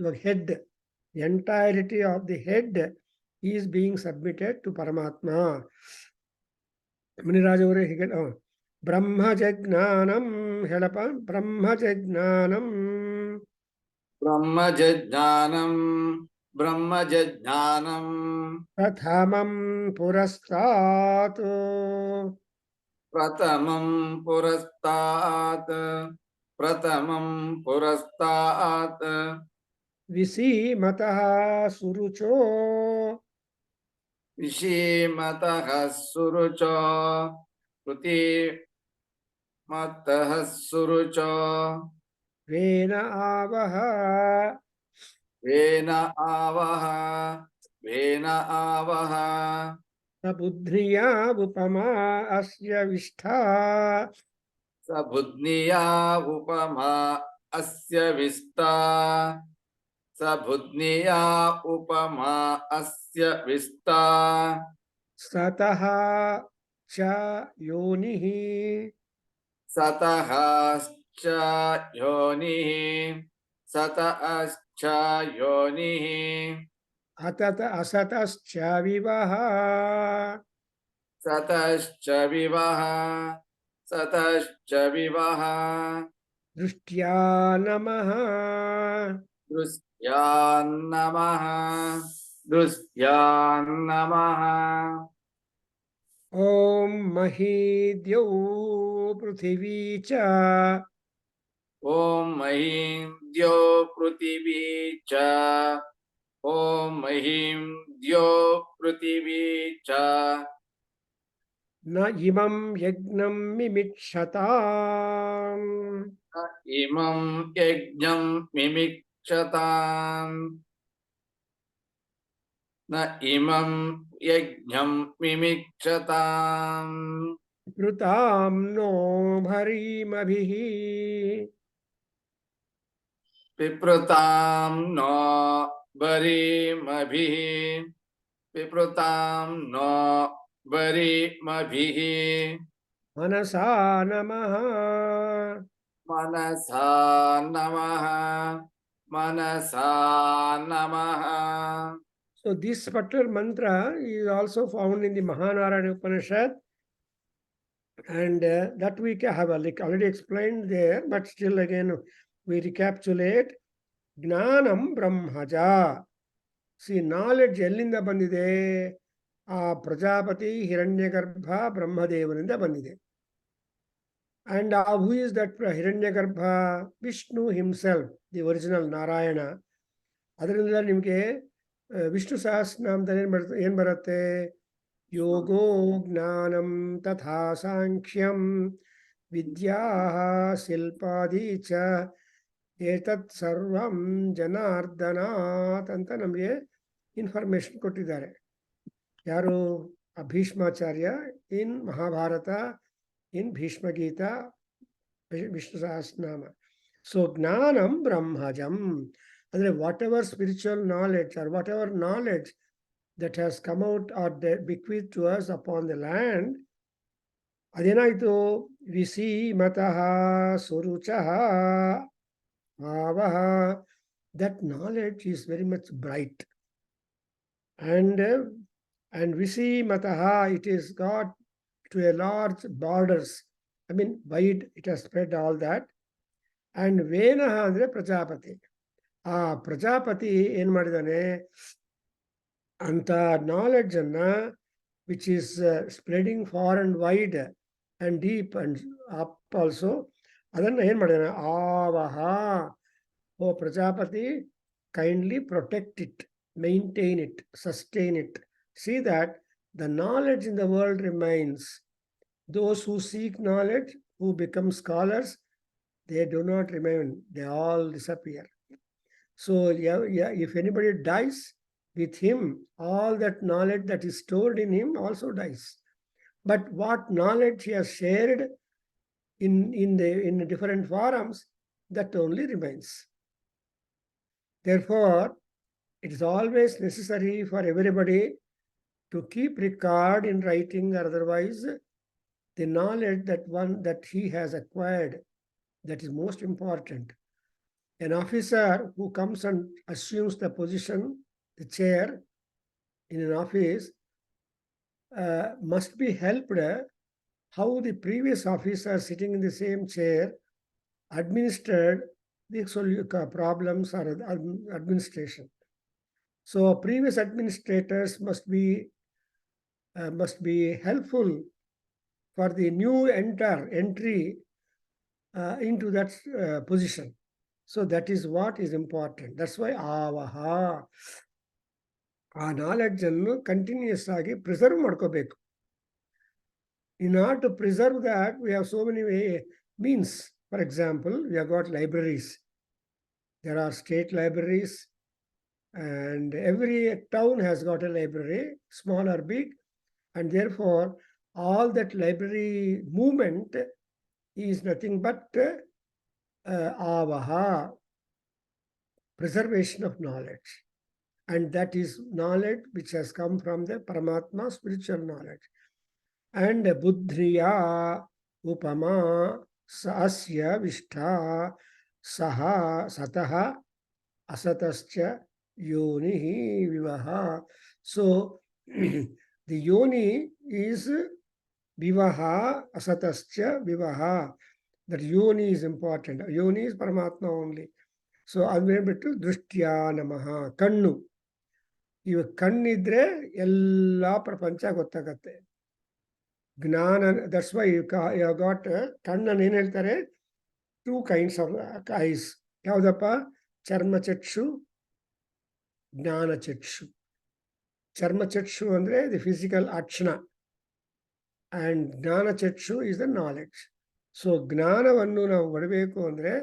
ಇವಾಗ head, entirety of the head is being submitted to Paramatma. Muniraj ಅವರೇ ಹೀಗೆ ಬ್ರಹ್ಮಜಜ್ಞಾನಂ ಹೇಳಪ್ಪ. ಬ್ರಹ್ಮಜಜ್ಞಾನಂ ಬ್ರಹ್ಮಜಜ್ಞಾನಂ ಬ್ರಹ್ಮಜಜ್ಞಾನಂ ಪ್ರಥಮಂ ಪುರಸ್ತಾತ್ ಪ್ರಥಮಂ ಪುರಸ್ತಾತ್ ಪ್ರಥಮಂ ಪುರಸ್ತಾತ್ ವಿಸೀಮತಃ ಸುರುಚೋ ವಿಷೀಮತಃ ಸುರುಚೋ ಕೃತಿಮತಃ ಸುರುಚೋ Vena ಆವಹ Vena avaha. Vena avaha. Sabudhriya upama asya vishtha. Sabudniya upama asya vista. Sabudniya upama asya vista. Sataha cha yonihi. Satahascha yonihi. Satahascha yonihi. Atata asatascha vivaha. Satascha vivaha. Satascha vivaha. Drishtya namaha. Drusyan namaha. Drusyan namaha. Om mahidyo pruthivi cha. Om mahim dyo prutivi cha. Om mahim dyo prutivi cha. Na imam yagnam mimitshatam. Imam yajnam mimikchatam. Na imam yajnam mimikchatam. Prutam no bharimabhihi. Piprutam no barimabhihi. Piprutam no barimabhihi. Manasa namaha. Manasa namaha. Manasa namaha. So this particular mantra is also found in the Mahanarayana Upanishad, and that we have already explained there, but still again we recapitulate. Gnanam Brahmaja. See, knowledge ಎಲ್ಲಿಂದ ಬಂದಿದೆ? ಆ ಪ್ರಜಾಪತಿ ಹಿರಣ್ಯಗರ್ಭ ಬ್ರಹ್ಮದೇವನಿಂದ ಬಂದಿದೆ. And who is that Hiranyagarbha? Vishnu himself, the original Narayana. ಅದರಿಂದ ನಿಮಗೆ ವಿಷ್ಣು ಸಹಸ್ರನಾಮದಲ್ಲಿ ಏನ್ ಬರುತ್ತೆ? ಯೋಗೋ ಜ್ಞಾನಂ ತಥಾ ಸಾಂಖ್ಯಂ ವಿದ್ಯಾ ಶಿಲ್ಪಾದಿ ಚ ಏತತ್ ಸರ್ವಂ ಜನಾರ್ದನಾತ್ ಅಂತ ನಮಗೆ ಇನ್ಫಾರ್ಮೇಶನ್ ಕೊಟ್ಟಿದ್ದಾರೆ. ಯಾರು? Bhishmacharya in Mahabharata, in Bhishmagita, Vishnu Sahasranama. So ಜ್ಞಾನಂ ಬ್ರಹ್ಮಜಂ ಅಂದ್ರೆ whatever spiritual knowledge or whatever knowledge that has come out or bequeathed to us upon the land, ಅದೇನಾಯ್ತು? ವಿಸಿ ಮತಃ ಸುರುಚಃ ಭಾವಃ. That knowledge is very much bright, and visi mataha, it is got to a large borders, I mean wide, it has spread all that. And venaha andre prajapati. ಆ ಪ್ರಜಾಪತಿ ಏನ್ ಮಾಡಿದಾನೆ ಅಂತ knowledge ಅನ್ನ, which is spreading for and wide and deep and up also, ಅದನ್ನ ಏನ್ ಮಾಡಿದಾನೆ? ಆವಹ, ಓ Prajapati, kindly protect it, maintain it, sustain it. See that the knowledge in the world remains. Those who seek knowledge, who become scholars, they do not remain, they all disappear. So if anybody dies, with him all that knowledge that is stored in him also dies. But what knowledge he has shared in different forums, that only remains. Therefore, it is always necessary for everybody to keep record in writing or otherwise the knowledge that he has acquired. That is most important. An officer who comes and assumes the position, the chair in an office, must be helped how the previous officer sitting in the same chair administered the problems or administration. So previous administrators must be helpful for the new entry into that position. So that is what is important. That's why avaha, ಆ knowledge ಅನ್ನು continuous ಆಗಿ preserve ಮಾಡ್ಕೋಬೇಕು. In order to preserve that, we have so many means. For example, we have got libraries. There are state libraries, And every town has got a library, small or big, and therefore all that library movement is nothing but avaha, preservation of knowledge. And that is knowledge which has come from the Paramatma, spiritual knowledge. And buddhiya upama sasya vishtha saha sataha asatascha yoni vivaha. So the yoni is vivaha, asatascha vivaha. That yoni is important. Yoni is Paramatma only. So ಅದ್ಬಿಟ್ಟು ದೃಷ್ಟ್ಯಾ ನಮಃ, ಕಣ್ಣು. ಇವ ಕಣ್ಣಿದ್ರೆ ಎಲ್ಲ ಪ್ರಪಂಚ ಗೊತ್ತಾಗತ್ತೆ. ಜ್ಞಾನ, that's why you got ಕಣ್ಣನ್ನು ಏನ್ ಹೇಳ್ತಾರೆ, 2 kinds of eyes. ಯಾವ್ದಪ್ಪ? ಚರ್ಮಚಕ್ಷು, ಜ್ಞಾನಚಕ್ಷು. ಚರ್ಮಚಕ್ಷು ಅಂದ್ರೆ ದಿ ಫಿಸಿಕಲ್ ಅಕ್ಷಣ, ಅಂಡ್ ಜ್ಞಾನಚಕ್ಷು ಇಸ್ ದ ನಾಲೆಡ್ಜ್. ಸೊ ಜ್ಞಾನವನ್ನು ನಾವು ಹೊಡಬೇಕು ಅಂದ್ರೆ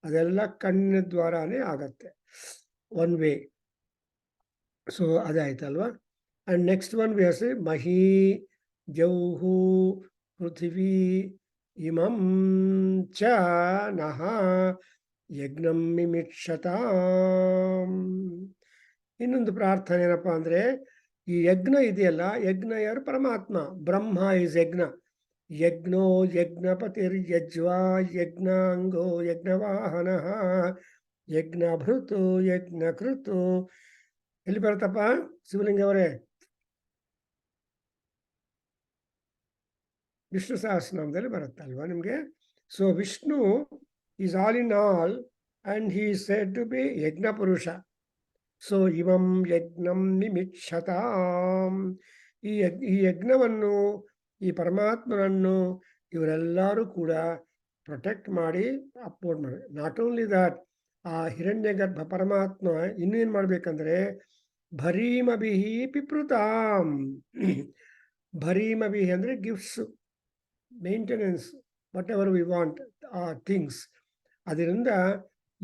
ಅದೆಲ್ಲ ಕಣ್ಣಿನ ದ್ವಾರಾನೇ ಆಗತ್ತೆ, ಒನ್ ವೇ. ಸೊ ಅದಾಯ್ತಲ್ವಾ. And next one we have ಮಹಿ ಜೌಹು ಪೃಥಿವೀ ಇಮಂ ಚ ನಃ ಯಜ್ಞಂ ಮಿಮಿಕ್ಷತಾಂ. ಇನ್ನೊಂದು ಪ್ರಾರ್ಥನೆ ಏನಪ್ಪ ಅಂದ್ರೆ, ಈ ಯಜ್ಞ ಇದೆಯಲ್ಲ, ಯಜ್ಞ ಯಾರು? ಪರಮಾತ್ಮ. ಬ್ರಹ್ಮ ಇಸ್ ಯಜ್ಞ. ಯಜ್ಞೋ ಯಜ್ಞಪತಿರ್ ಯಜ್ವಾ ಯಜ್ಞಾಂಗೋ ಯಜ್ಞವಾಹನ ಯಜ್ಞಭೃತು ಯಜ್ಞಕೃತು. ಎಲ್ಲಿ ಬರುತ್ತಪ್ಪ ಶಿವಲಿಂಗ ಅವರೇ? ವಿಷ್ಣು ಸಹಸ್ರನಾಮದಲ್ಲಿ ಬರುತ್ತಲ್ವಾ ನಿಮಗೆ? So Vishnu is all in all and he is said to be Yajna Purusha. So ಇವಂ ಯಜ್ಞಂ ನಿಮಿಕ್ಷತಾಂ. ಈ ಯಜ್ಞವನ್ನು, ಈ ಪರಮಾತ್ಮನನ್ನು ಇವರೆಲ್ಲರೂ ಕೂಡ ಪ್ರೊಟೆಕ್ಟ್ ಮಾಡಿ ಅಪ್ಲೋಡ್ ಮಾಡಿ. ನಾಟ್ ಓನ್ಲಿ ದಟ್, ಆ ಹಿರಣ್ಯ ಗರ್ಭ ಪರಮಾತ್ಮ ಇನ್ನೇನು ಮಾಡ್ಬೇಕಂದ್ರೆ ಭರೀಮಭಿಹಿ ಪಿಪೃತಾಂ. ಭರೀಮಭಿಹಿ ಅಂದ್ರೆ gifts, maintenance, whatever we want things. ಅದರಿಂದ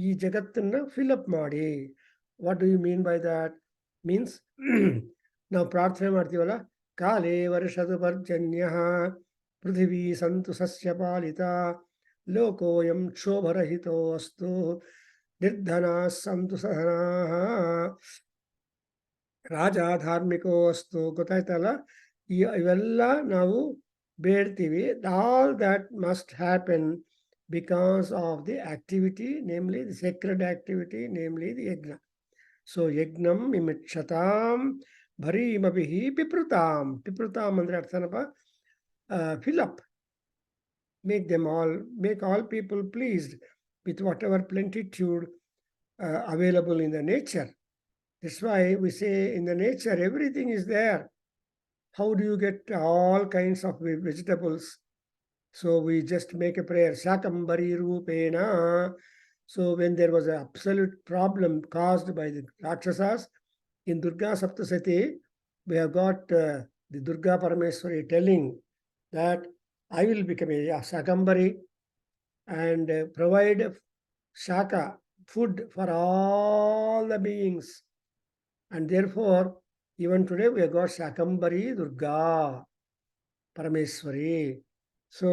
ಈ ಜಗತ್ತನ್ನು ಫಿಲಪ್ ಮಾಡಿ. What do you mean by that? Means ನಾವು ಪ್ರಾರ್ಥನೆ ಮಾಡ್ತೀವಲ್ಲ, ಕಾಲೇ ವರ್ಷದು ಪರ್ಜನ್ಯ ಪೃಥಿವೀ ಸಂತು ಸಸ್ಯ ಪಾಲಿತ ಲೋಕೋಯಂ ಕ್ಷೋಭರಹಿತೋ ಅಸ್ತು ನಿರ್ಧನಾ ಸಂತು ಸಹನಾ ರಾಜ ಧಾರ್ಮಿಕೋ ಅಸ್ತು. ಗೊತ್ತಾಯ್ತಲ್ಲ? ಇವೆಲ್ಲ ನಾವು ಬೇಡ್ತೀವಿ. All that must happen because of the activity, namely the sacred activity, namely the yajna. So ಯಜ್ಞಂ ಮಿಮಿಕ್ಷತಾಂ ಭರೀಮಭಿಹಿ ಪಿಪೃತಾಂ. ಪಿಪೃತಾಂ ಅಂದ್ರೆ ಅರ್ಥನಪ್ಪ, fill up, make all people pleased with whatever plenitude available in the nature. That's why we say in the nature everything is there. How do you get all kinds of vegetables? So we just make a prayer, Shakambari Rupena. So when there was an absolute problem caused by the Rakshasas, in Durga Saptasati, we have got the Durga Parameswari telling that I will become a Shakambari and provide Shaka, food for all the beings. And therefore, even today we have got Shakambari Durga Parameswari. So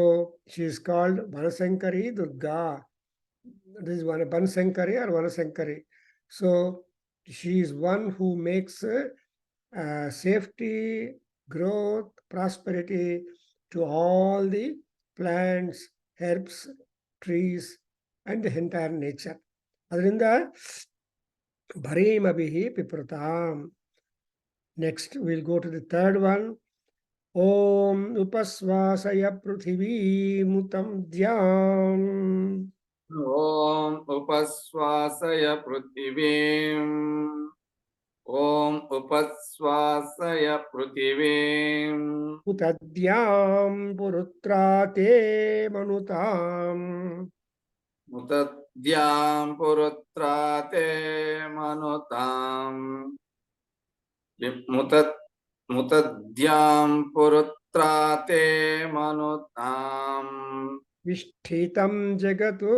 she is called Vanasankari Durga. This is Vanasankari or Vanasankari. So she is one who makes safety, growth, prosperity to all the plants, herbs, trees, and the entire nature. Adrinda Bharimabhihi Pipratam. Next, we'll go to the third one. Om Upasvasaya Pruthivi Mutam Dhyam. Om Upasvasaya Prithivim. Om Upasvasaya Prithivim. Mutadyam Purutrate Manutam. Mutadyam Purutrate Manutam. Mutadyam Purutrate Manutam. Vishtitam Jagatu.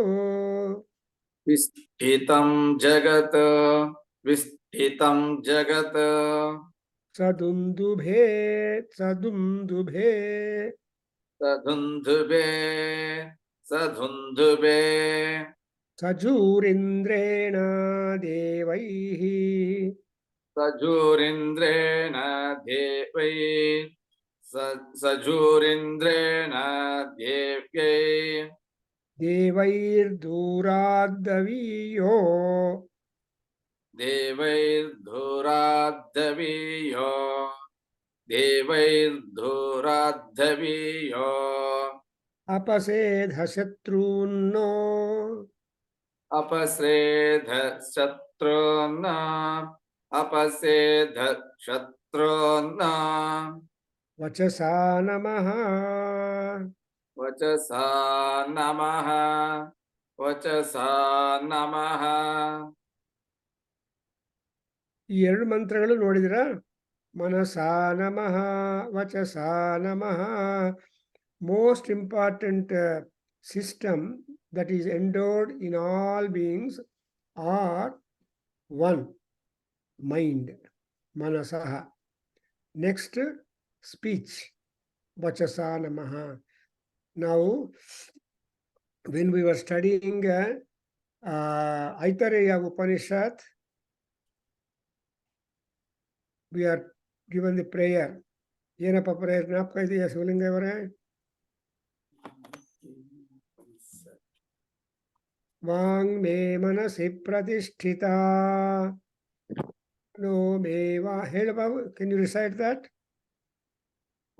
Vishtitam Jagat. हितं जगत् सदुन्दुभे सदुन्दुभे सधुन्धुबे सधुन्धुबे सजूरिन्द्रेण देवैः सजूरिन्द्रेण देवै सजूरिन्द्रेण देव्यै देवैर्दूराद्दवीयो देवैर्धूराद्धवीयो देवैर्धूराद्धवीयो अपसेधशत्रून्नो अपसेध शत्रून् अपसेध शत्रून् वचसा नमः वचसा नमः वचसा नमः ಈ ಎರಡು ಮಂತ್ರಗಳು ನೋಡಿದಿರಾ? ಮನಸಾ ನಮಃ, ವಚಸಾ ನಮಃ. Most important system that is endowed in all beings are one, mind, manasaha. Next, speech, vachasa namaha. Now, when we were studying Aitareya Upanishad, we are given the prayer. ಏನಪ್ಪ ಪ್ರೇಯರ್ ಜ್ಞಾಪಕ ಇದೆಯಾ ಶಿವಲಿಂಗವರೇ? ವಾಂಗ್ ಮೇ ಮನಸಿ ಪ್ರತಿಷ್ಠಿತಾ ನೋ ಮೇ ವಾ. ಹೇಳ ಬಾಬು, ಕೆನ್ ಯು ರಿಸೈಟ್ ದಟ್?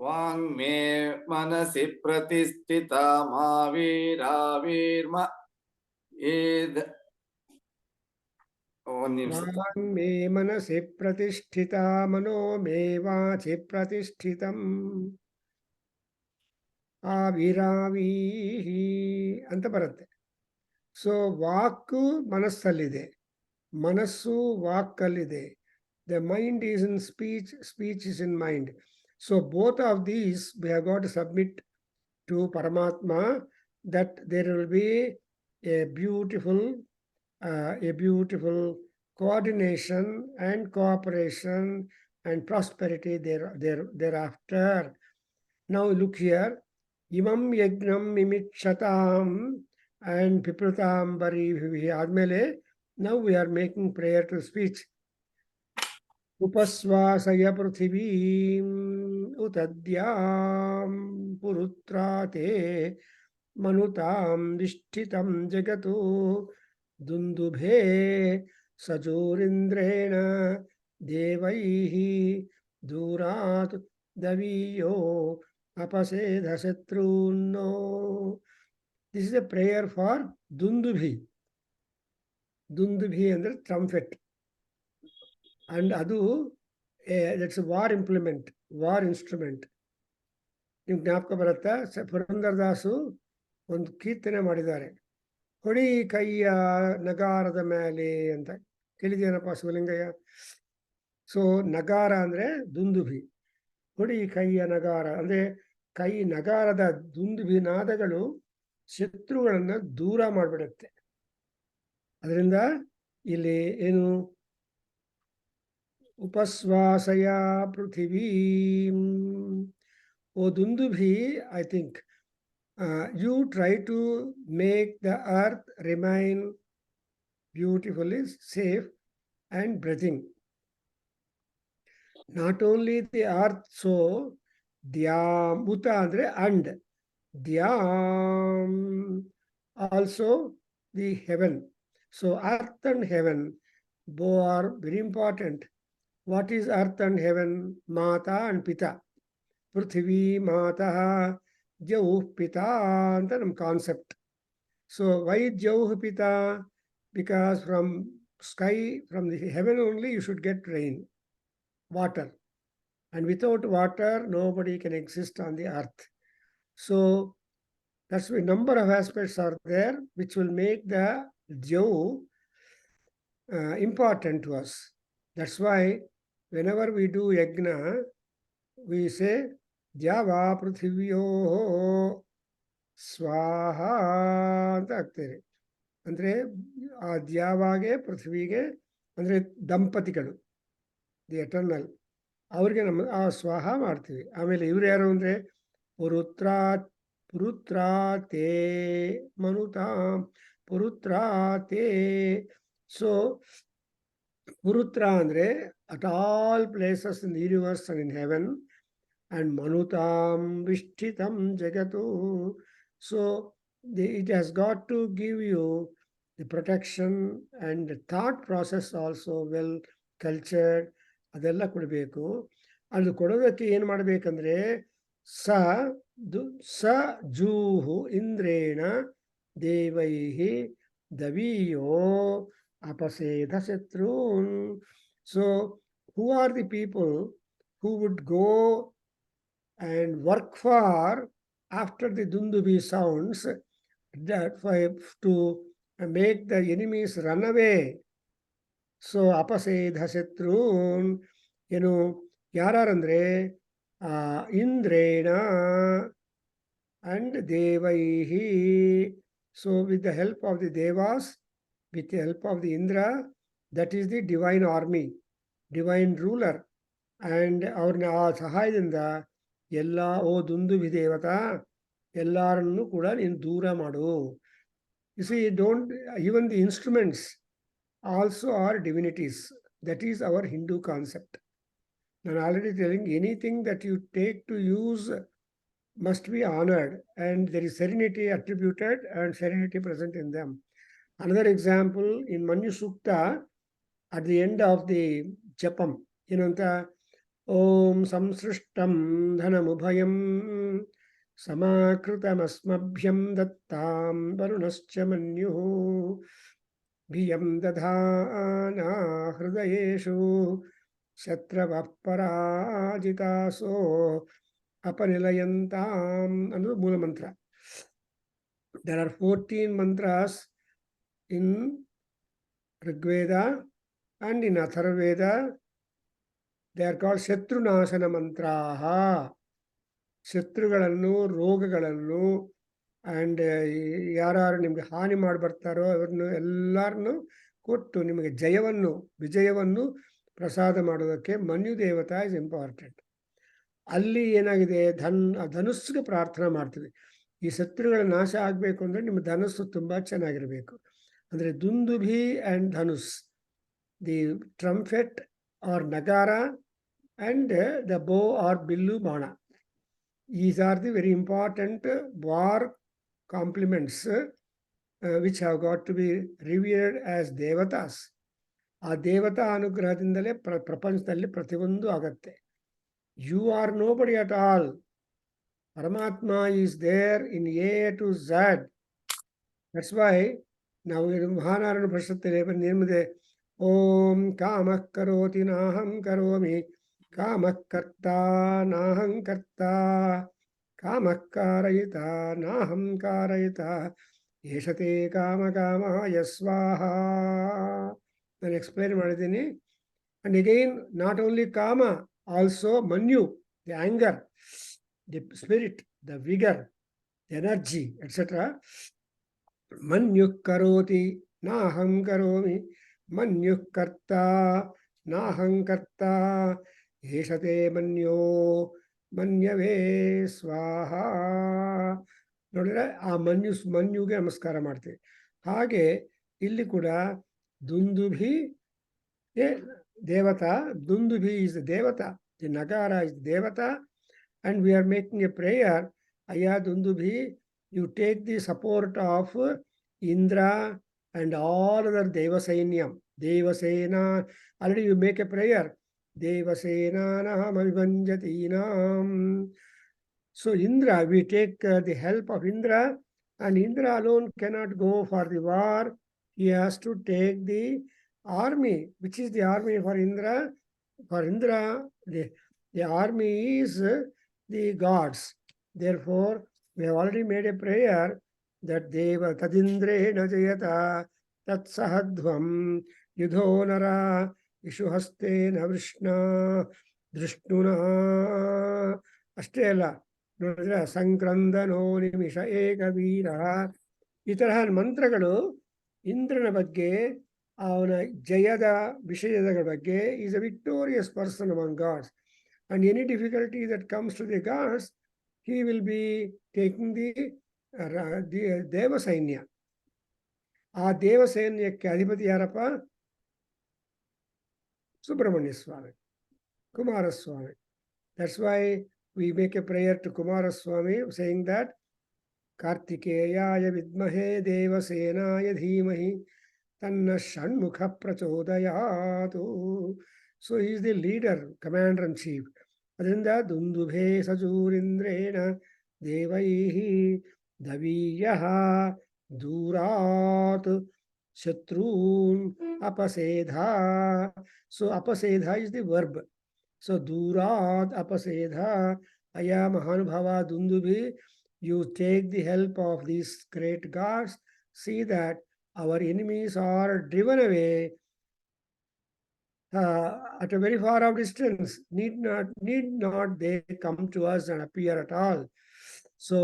ವಾಂಗ್ ಮೇ ಮನಸಿ ಪ್ರತಿಷ್ಠಿತಾ ಮಾವೀರಾವೀರ್ಮ ಏದ್ ವಾಂಗ್ ಮೇ ಮನಸಿ ಪ್ರತಿಷ್ಠಿತಾ ಮನೋ ಮೇ ವಾಚಿ ಪ್ರತಿಷ್ಠಿತಂ ಆವಿರಾವೀಹಿ ಅಂತ ಬರುತ್ತೆ. ಸೊ ವಾಕು ಮನಸ್ಸಲ್ಲಿದೆ, ಮನಸ್ಸು ವಾಕಲ್ಲಿದೆ. The mind is in speech, speech is in mind. So both of these we have got to submit to Paramatma, that there will be a beautiful coordination and cooperation and prosperity thereafter. Now look here. Imam yagnam mimikshatam and pipratam barivihi admele. Now we are making prayer to speech. Upasvasaya prithivim utadyam purutrate manutam vishtitam jagatu dundubhe sajurindrena devaihi durat daviyo apasedha shatrunno. This is a prayer for Dundubhi. Dundubhi and the trumpet. And adu, that's a war implement, war instrument. ನಿಮ್ಗೆ ಜ್ಞಾಪಕ ಬರುತ್ತಾ? ಪುರಂದರದಾಸು ಒಂದು ಕೀರ್ತನೆ ಮಾಡಿದ್ದಾರೆ, ಹೊಡಿ ಕೈಯ ನಗಾರದ ಮೇಲೆ ಅಂತ. ಕೇಳಿದೇನಪ್ಪ ಶಿವಲಿಂಗಯ್ಯ? ಸೊ ನಗಾರ ಅಂದ್ರೆ ದುಂದುಭಿ, ಹೊಡಿ ಕೈಯ ನಗಾರ ಅಂದ್ರೆ ಕೈ ನಗಾರದ ದುಂದುಭಿ ನಾದಗಳು ಶತ್ರುಗಳನ್ನ ದೂರ ಮಾಡಿಬಿಡುತ್ತೆ. ಅದರಿಂದ ಇಲ್ಲಿ ಏನು ಉಪಸ್ವಾಸಯ ಪೃಥಿವೀ ಓ Dundubhi, I think you try to make the earth remain beautifully safe and breathing. Not only the earth, so dyam uta andre and dyam also the heaven. So earth and heaven both are very important. What is earth and heaven? Mata and Pita. Prithvi Mata, Jauh Pita anta nam concept. So why Jauh Pita? Because from sky, from the heaven only you should get rain, water. And without water, nobody can exist on the earth. So that's a number of aspects are there which will make the Jauh important to us. That's why whenever we do yajna, we say Java Prithivyo Swaha anta ಆಗ್ತೇವೆ. ಅಂದ್ರೆ ಆ ದ್ಯಾವಾಗೆ ಪೃಥ್ವಿಗೆ ಅಂದರೆ ದಂಪತಿಗಳು, the eternal, ಅವ್ರಿಗೆ ನಮ್ಮ ಆ ಸ್ವಾಹ ಮಾಡ್ತೀವಿ. ಆಮೇಲೆ ಇವ್ರು ಯಾರು ಅಂದರೆ ಪುರುತ್ರಾತೇ ಮನುತಾಂ ಪುರುತ್ರಾತೇ. ಸೊ ಪುರುತ್ರ ಅಂದರೆ at all places in universe and in heaven, and manutam vishtitam jagatu. So it has got to give you the protection and the thought process also well cultured. ಅದೆಲ್ಲ ಕೊಡಬೇಕು. ಅದು ಕೊಡೋದಕ್ಕೆ ಏನು ಮಾಡಬೇಕಂದ್ರೆ ಸ ಜೂಹು ಇಂದ್ರೇಣ ದೇವೈಹಿ ದವೀಯೋ ಅಪಸೇಧ ಶತ್ರುನ್. So who are the people who would go and work for after the Dundubi sounds that to make the enemies run away. So apasedha shatrun, ಯಾರಂದ್ರೆ ಇಂದ್ರೇಣ and devaihi. So with the help of the devas, with the help of the Indra, that is the divine army, divine ruler, and ಅವ್ರನ್ನ ಆ ಸಹಾಯದಿಂದ ಎಲ್ಲ ಓ ದುಂದುಭಿ ದೇವತಾ ಎಲ್ಲರನ್ನು ಕೂಡ ನೀನು ದೂರ ಮಾಡು. You see don't even the instruments also are divinities. That is our Hindu concept. ನಾನು already telling anything that you take to use must be honoured and there is serenity attributed and serenity present in them. Another example in Manyu Sukta, at the end of the Japam, ಏನಂತ ಓಂ ಸಂಸೃಷ್ಟಂ ಧನಮುಭಯಂ ಸಮಾಕೃತಮಸ್ಮಭ್ಯಂ ದತ್ತಾಂ ವರುಣಶ್ಚ ಮನ್ಯುಃ ಭಿಯಂ ದಧಾನ ಹೃದಯೇಷು ಶತ್ರವಃ ಪರಾಜಿತಾಸೋ ಅಪನಿಲಯಂತಾಂ ಅನ್ನೋದು ಮೂಲ ಮಂತ್ರ. There are 14 mantras in Rigveda and in Atharvaveda. They are called ಶತ್ರುನಾಶನ ಮಂತ್ರಾಹ. ಶತ್ರುಗಳನ್ನು, ರೋಗಗಳನ್ನು, and ಯಾರು ನಿಮಗೆ ಹಾನಿ ಮಾಡಿ ಬರ್ತಾರೋ ಅವ್ರನ್ನು ಎಲ್ಲರನ್ನು ಕೊಟ್ಟು ನಿಮಗೆ ವಿಜಯವನ್ನು ಪ್ರಸಾದ ಮಾಡೋದಕ್ಕೆ ಮನ್ಯು ದೇವತಾ ಇಸ್ ಇಂಪಾರ್ಟೆಂಟ್. ಅಲ್ಲಿ ಏನಾಗಿದೆ, ಧನುಸ್ಸಿಗೆ ಪ್ರಾರ್ಥನಾ ಮಾಡ್ತೀವಿ. ಈ ಶತ್ರುಗಳ ನಾಶ ಆಗಬೇಕು ಅಂದರೆ ನಿಮ್ಮ ಧನುಸ್ಸು ತುಂಬ ಚೆನ್ನಾಗಿರಬೇಕು. ಅಂದರೆ ದುಂದುಭಿ ಆ್ಯಂಡ್ ಧನುಸ್, ದಿ ಟ್ರಂಫೆಟ್ ಆರ್ ನಗಾರ and the bow or billu bana. These are the very important war complements which have got to be revered as devatas. ಆ ದೇವತಾ ಅನುಗ್ರಹದಿಂದಲೇ ಪ್ರಪಂಚದಲ್ಲಿ ಪ್ರತಿಯೊಂದು ಆಗತ್ತೆ. You are nobody at all. Paramatma is there in A to Z. That's why ನಾವು ಮಹಾನಾರಾಯಣ ಪರಿಷತ್ತಲ್ಲಿ ನಿರ್ಮಿದೆ, ಓಂ ಕಾಮಃ ಕರೋತಿ ನಾಹಂ ಕರೋಮಿ, ಕಾಮಃ ಕರ್ತಾ ನಾಹಂ ಕರ್ತಾ, ಕಾಮಃ ಕಾರಯಿತ ನಾಹಂ ಕಾರಯಿತ, ಏಷತೆ ಕಾಮ ಕಾಮಾಯ ಸ್ವಾಹ. ನಾನು ಎಕ್ಸ್ಪ್ಲೈನ್ ಮಾಡಿದ್ದೀನಿ. ಅಂಡ್ ಅಗೈನ್, ನಾಟ್ ಓನ್ಲಿ ಕಾಮ, ಆಲ್ಸೋ ಮನ್ಯು, the anger, the spirit, the vigour, the energy, etcetera. ಮನ್ಯುಃ ಕರೋತಿ ನಾಹಂ ಕರೋಮಿ, ಮನ್ಯುಃ ಕರ್ತಾ ನಾಹಂ ಕರ್ತಾ, ಏಷತೆ ಮನ್ಯೋ ಮನ್ಯವೇ ಸ್ವಾಹ. ನೋಡಿದ್ರೆ ಆ ಮನ್ಯುಗೆ ನಮಸ್ಕಾರ ಮಾಡ್ತೀವಿ. ಹಾಗೆ ಇಲ್ಲಿ ಕೂಡ ದುಂದುಭಿ ದೇವತಾ, ದುಂದುಭಿ ಇಸ್ ದೇವತಾ, ದಿ ನಗಾರ ಇಸ್ ದೇವತಾ, and we are making a prayer, Aya Dundubi, you take the support of Indra and all other Devasainyam, Devasena. Already you make a prayer, Devasenanam Avivanjatinam. So Indra, we take the help of Indra, and Indra alone cannot go for the war. He has to take the army. Which is the army for Indra? For Indra, the army is the gods. Therefore, we have already made a prayer that Deva Tadindrena Jayata Tat Sahadvam Yudhonara Ishuhastena Vrishna Drishnuna. ಅಷ್ಟೇ ಅಲ್ಲ, ನೋಡಿದ್ರೆ ಸಂಕ್ರಂದನೋ ನಿಮಿಷ ಏಕವೀರ. ಈ ತರಹ ಮಂತ್ರಗಳು ಇಂದ್ರನ ಬಗ್ಗೆ ಅವನ ಜಯದ ವಿಷಯದ ಬಗ್ಗೆ is a victorious person among gods. And any difficulty that comes to the gods, he will be taking the Deva Sainya. ಆ ದೇವ ಸೈನ್ಯಕ್ಕೆ ಅಧಿಪತಿ ಯಾರಪ್ಪ? ಸುಬ್ರಹ್ಮಣ್ಯ ಸ್ವಾಮಿ, Kumaraswamy. That's why we make a prayer to Kumaraswamy saying that Kartikeyaya vidmahe devasenaya dhimahi tanna Shanmukha prachodayatu. So he is the leader, commander in chief. ಅದರಿಂದ ದುಂದುಭೇ ಸಜೂರಿಂದ್ರೇಣ ದೇವೈಹಿ ದವೀಯಃ ದೂರಾತ್ ಶತ್ರೂನ್ ಅಪಸೇಧಾ. So apasedha is the verb. So Durat Apasedha Aya Mahanubhava Dundubhi, you take the help of these great gods. See that our enemies are driven away at a very far off distance. Need not they come to us and appear at all. So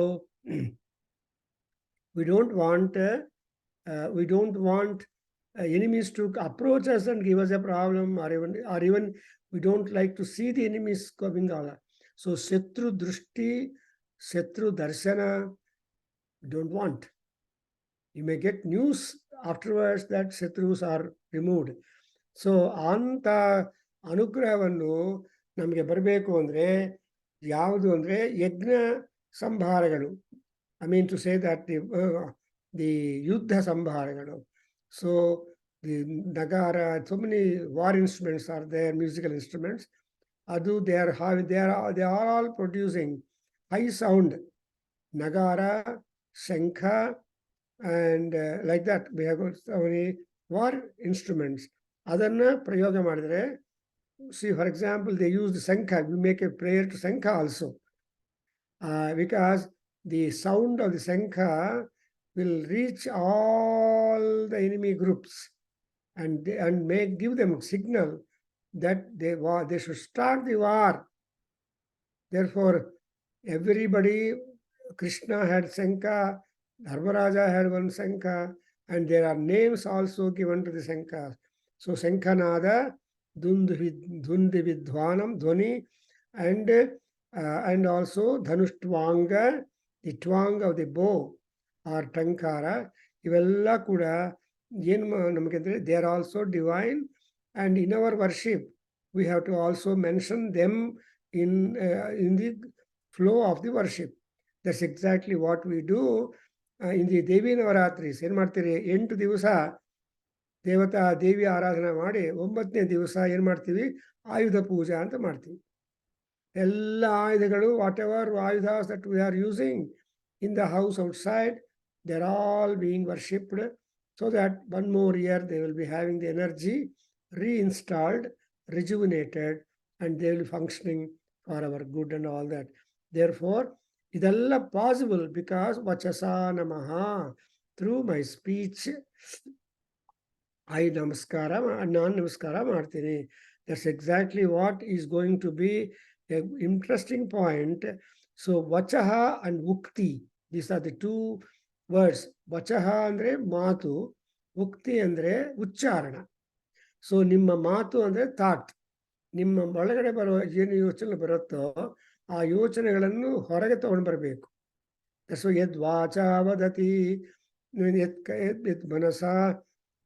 we don't want enemies to approach us and give us a problem, or even we don't like to see the enemies coming out. So Shatru Drushti, Shatru Darshana, don't want. You may get news afterwards that Shatrus are removed. So ಅಂತ ಅನುಗ್ರಹವನ್ನು ನಮಗೆ ಬರಬೇಕು ಅಂದರೆ ಯಾವುದು ಅಂದರೆ ಯಜ್ಞ ಸಂಭಾರಗಳು. I mean to say that the ಯುದ್ಧ ಸಂಭಾರಗಳು. So the Nagara, so many war instruments are there, musical instruments. They are all producing high sound. Nagara, Shankha, and like that. We have got so many war instruments. Adanna prayoga madidre. See, for example, they use the Shankha. We make a prayer to Shankha also. Because the sound of the Shankha will reach all the enemy groups and give them a signal that they should start the war. Therefore, everybody, Krishna had Shankha, Dharmaraja had one Shankha, and there are names also given to the Shankha. So Shankhanada, Dhundividhvanam, Dhwani, and also Dhanushtwanga, the twang of the bow, or Tankara. ಇವೆಲ್ಲ ಕೂಡ ಏನು ನಮಗೆ ಅಂದರೆ they are also divine, and in our worship we have to also mention them in the flow of the worship. That's exactly what we do in the Devi Navaratris. ಏನು ಮಾಡ್ತೀರಿ, 8 ದಿವಸ ದೇವಿ ಆರಾಧನೆ ಮಾಡಿ 9ನೇ ದಿವಸ ಏನು ಮಾಡ್ತೀವಿ, ಆಯುಧ ಪೂಜಾ ಅಂತ ಮಾಡ್ತೀವಿ. ಎಲ್ಲ ಆಯುಧಗಳು, ವಾಟ್ ಎವರ್ ಆಯುಧಾಸ್ that we are using in the house outside, they're all being worshipped, so that one more year they will be having the energy reinstalled, rejuvenated, and they will be functioning for our good and all that. Therefore, idella possible because Vachasa Namaha, through my speech, I namaskara, non namaskara martini. That's exactly what is going to be an interesting point. So Vachaha and Ukti, these are the two words. Vachaha andre ಮಾತು, ಉಕ್ತಿ ಅಂದರೆ ಉಚ್ಚಾರಣ. So ನಿಮ್ಮ ಮಾತು ಅಂದರೆ thought, ನಿಮ್ಮ ಒಳಗಡೆ ಬರುವ ಏನು ಯೋಚನೆ ಬರುತ್ತೋ ಆ ಯೋಚನೆಗಳನ್ನು ಹೊರಗೆ ತಗೊಂಡು ಬರಬೇಕು. ಸೊ ಯದ್ವಾಚಾ ವದತಿ, ಯದ್ ಮನಸಾ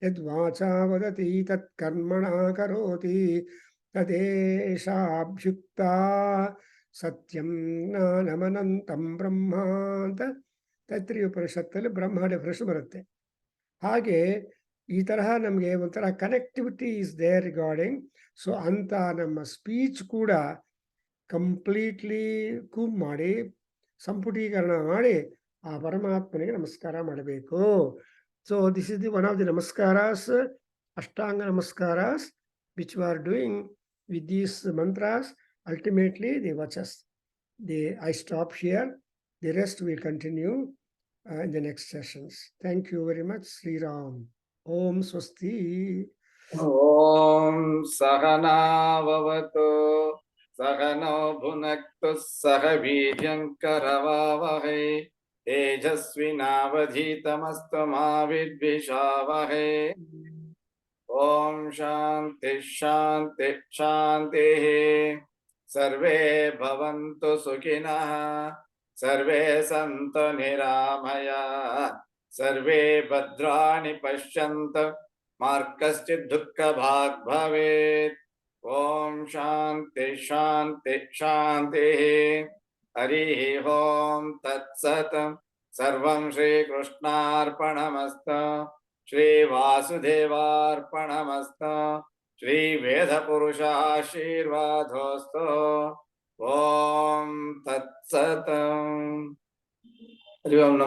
ಯದ್ವಾಚಾ ವದತಿ ತತ್ ಕರ್ಮಣ ಕರೋತಿ ತದೇಶಾಭ್ಯುಕ್ತ ಸತ್ಯಂ ಜ್ಞಾನಮನಂತಂ ಬ್ರಹ್ಮ ಅಂತ ತೈತ್ರಿಯ ಉಪನಿಷತ್ತಲ್ಲಿ ಬ್ರಹ್ಮ ಪ್ರಶ್ನೆ ಬರುತ್ತೆ. ಹಾಗೆ ಈ ತರಹ ನಮಗೆ ಒಂಥರ connectivity is there regarding. So ಅಂತ ನಮ್ಮ ಸ್ಪೀಚ್ ಕೂಡ ಕಂಪ್ಲೀಟ್ಲಿ ಕೂಮ್ ಮಾಡಿ, ಸಂಪುಟೀಕರಣ ಮಾಡಿ ಆ ಪರಮಾತ್ಮನಿಗೆ ನಮಸ್ಕಾರ ಮಾಡಬೇಕು. So this is the one of the ನಮಸ್ಕಾರಾಸ್, ಅಷ್ಟಾಂಗ ನಮಸ್ಕಾರಾಸ್, which we are doing with these mantras. Ultimately the vachas. I stop here. The rest will continue in the next sessions. Thank you very much. Sri Ram. Om Swasti. Om Sahana Vavatu Sahano Bhunaktu Saha Viryan Karavavahe Tejasvinavadhitamastu ma vidvishavahe. ಓಂ ಶಾಂತಿ ಶಾಂತಿ ಶಾಂತಿ. ಸರ್ವೇ ಭವಂತು ಸುಖಿನಃ, ಸರ್ವೇ ಸಂತು ನಿರಾಮಯ, ಸರ್ವೇ ಭದ್ರಾಣಿ ಪಶ್ಯಂತು, ಮಾ ಕಶ್ಚಿತ್ ದುಃಖ ಭಾಗ್ ಭವೇತ್. ಓಂ ಶಾಂತಿ ಶಾಂತಿ ಶಾಂತಿ. ಹರಿ ಓಂ ತತ್ಸತ್. ಸರ್ವಂ ಶ್ರೀಕೃಷ್ಣಾರ್ಪಣಮಸ್ತು. ಶ್ರೀ ವಾಸುದೇವಾರ್ಪಣಮಸ್ತು. ಶ್ರೀ ವೇದ ಪುರುಷ ಆಶೀರ್ವಾದೋಸ್ತು. ಓಂ ತತ್ಸತ್. ಹರಿ ಓಂ ನಮಃ.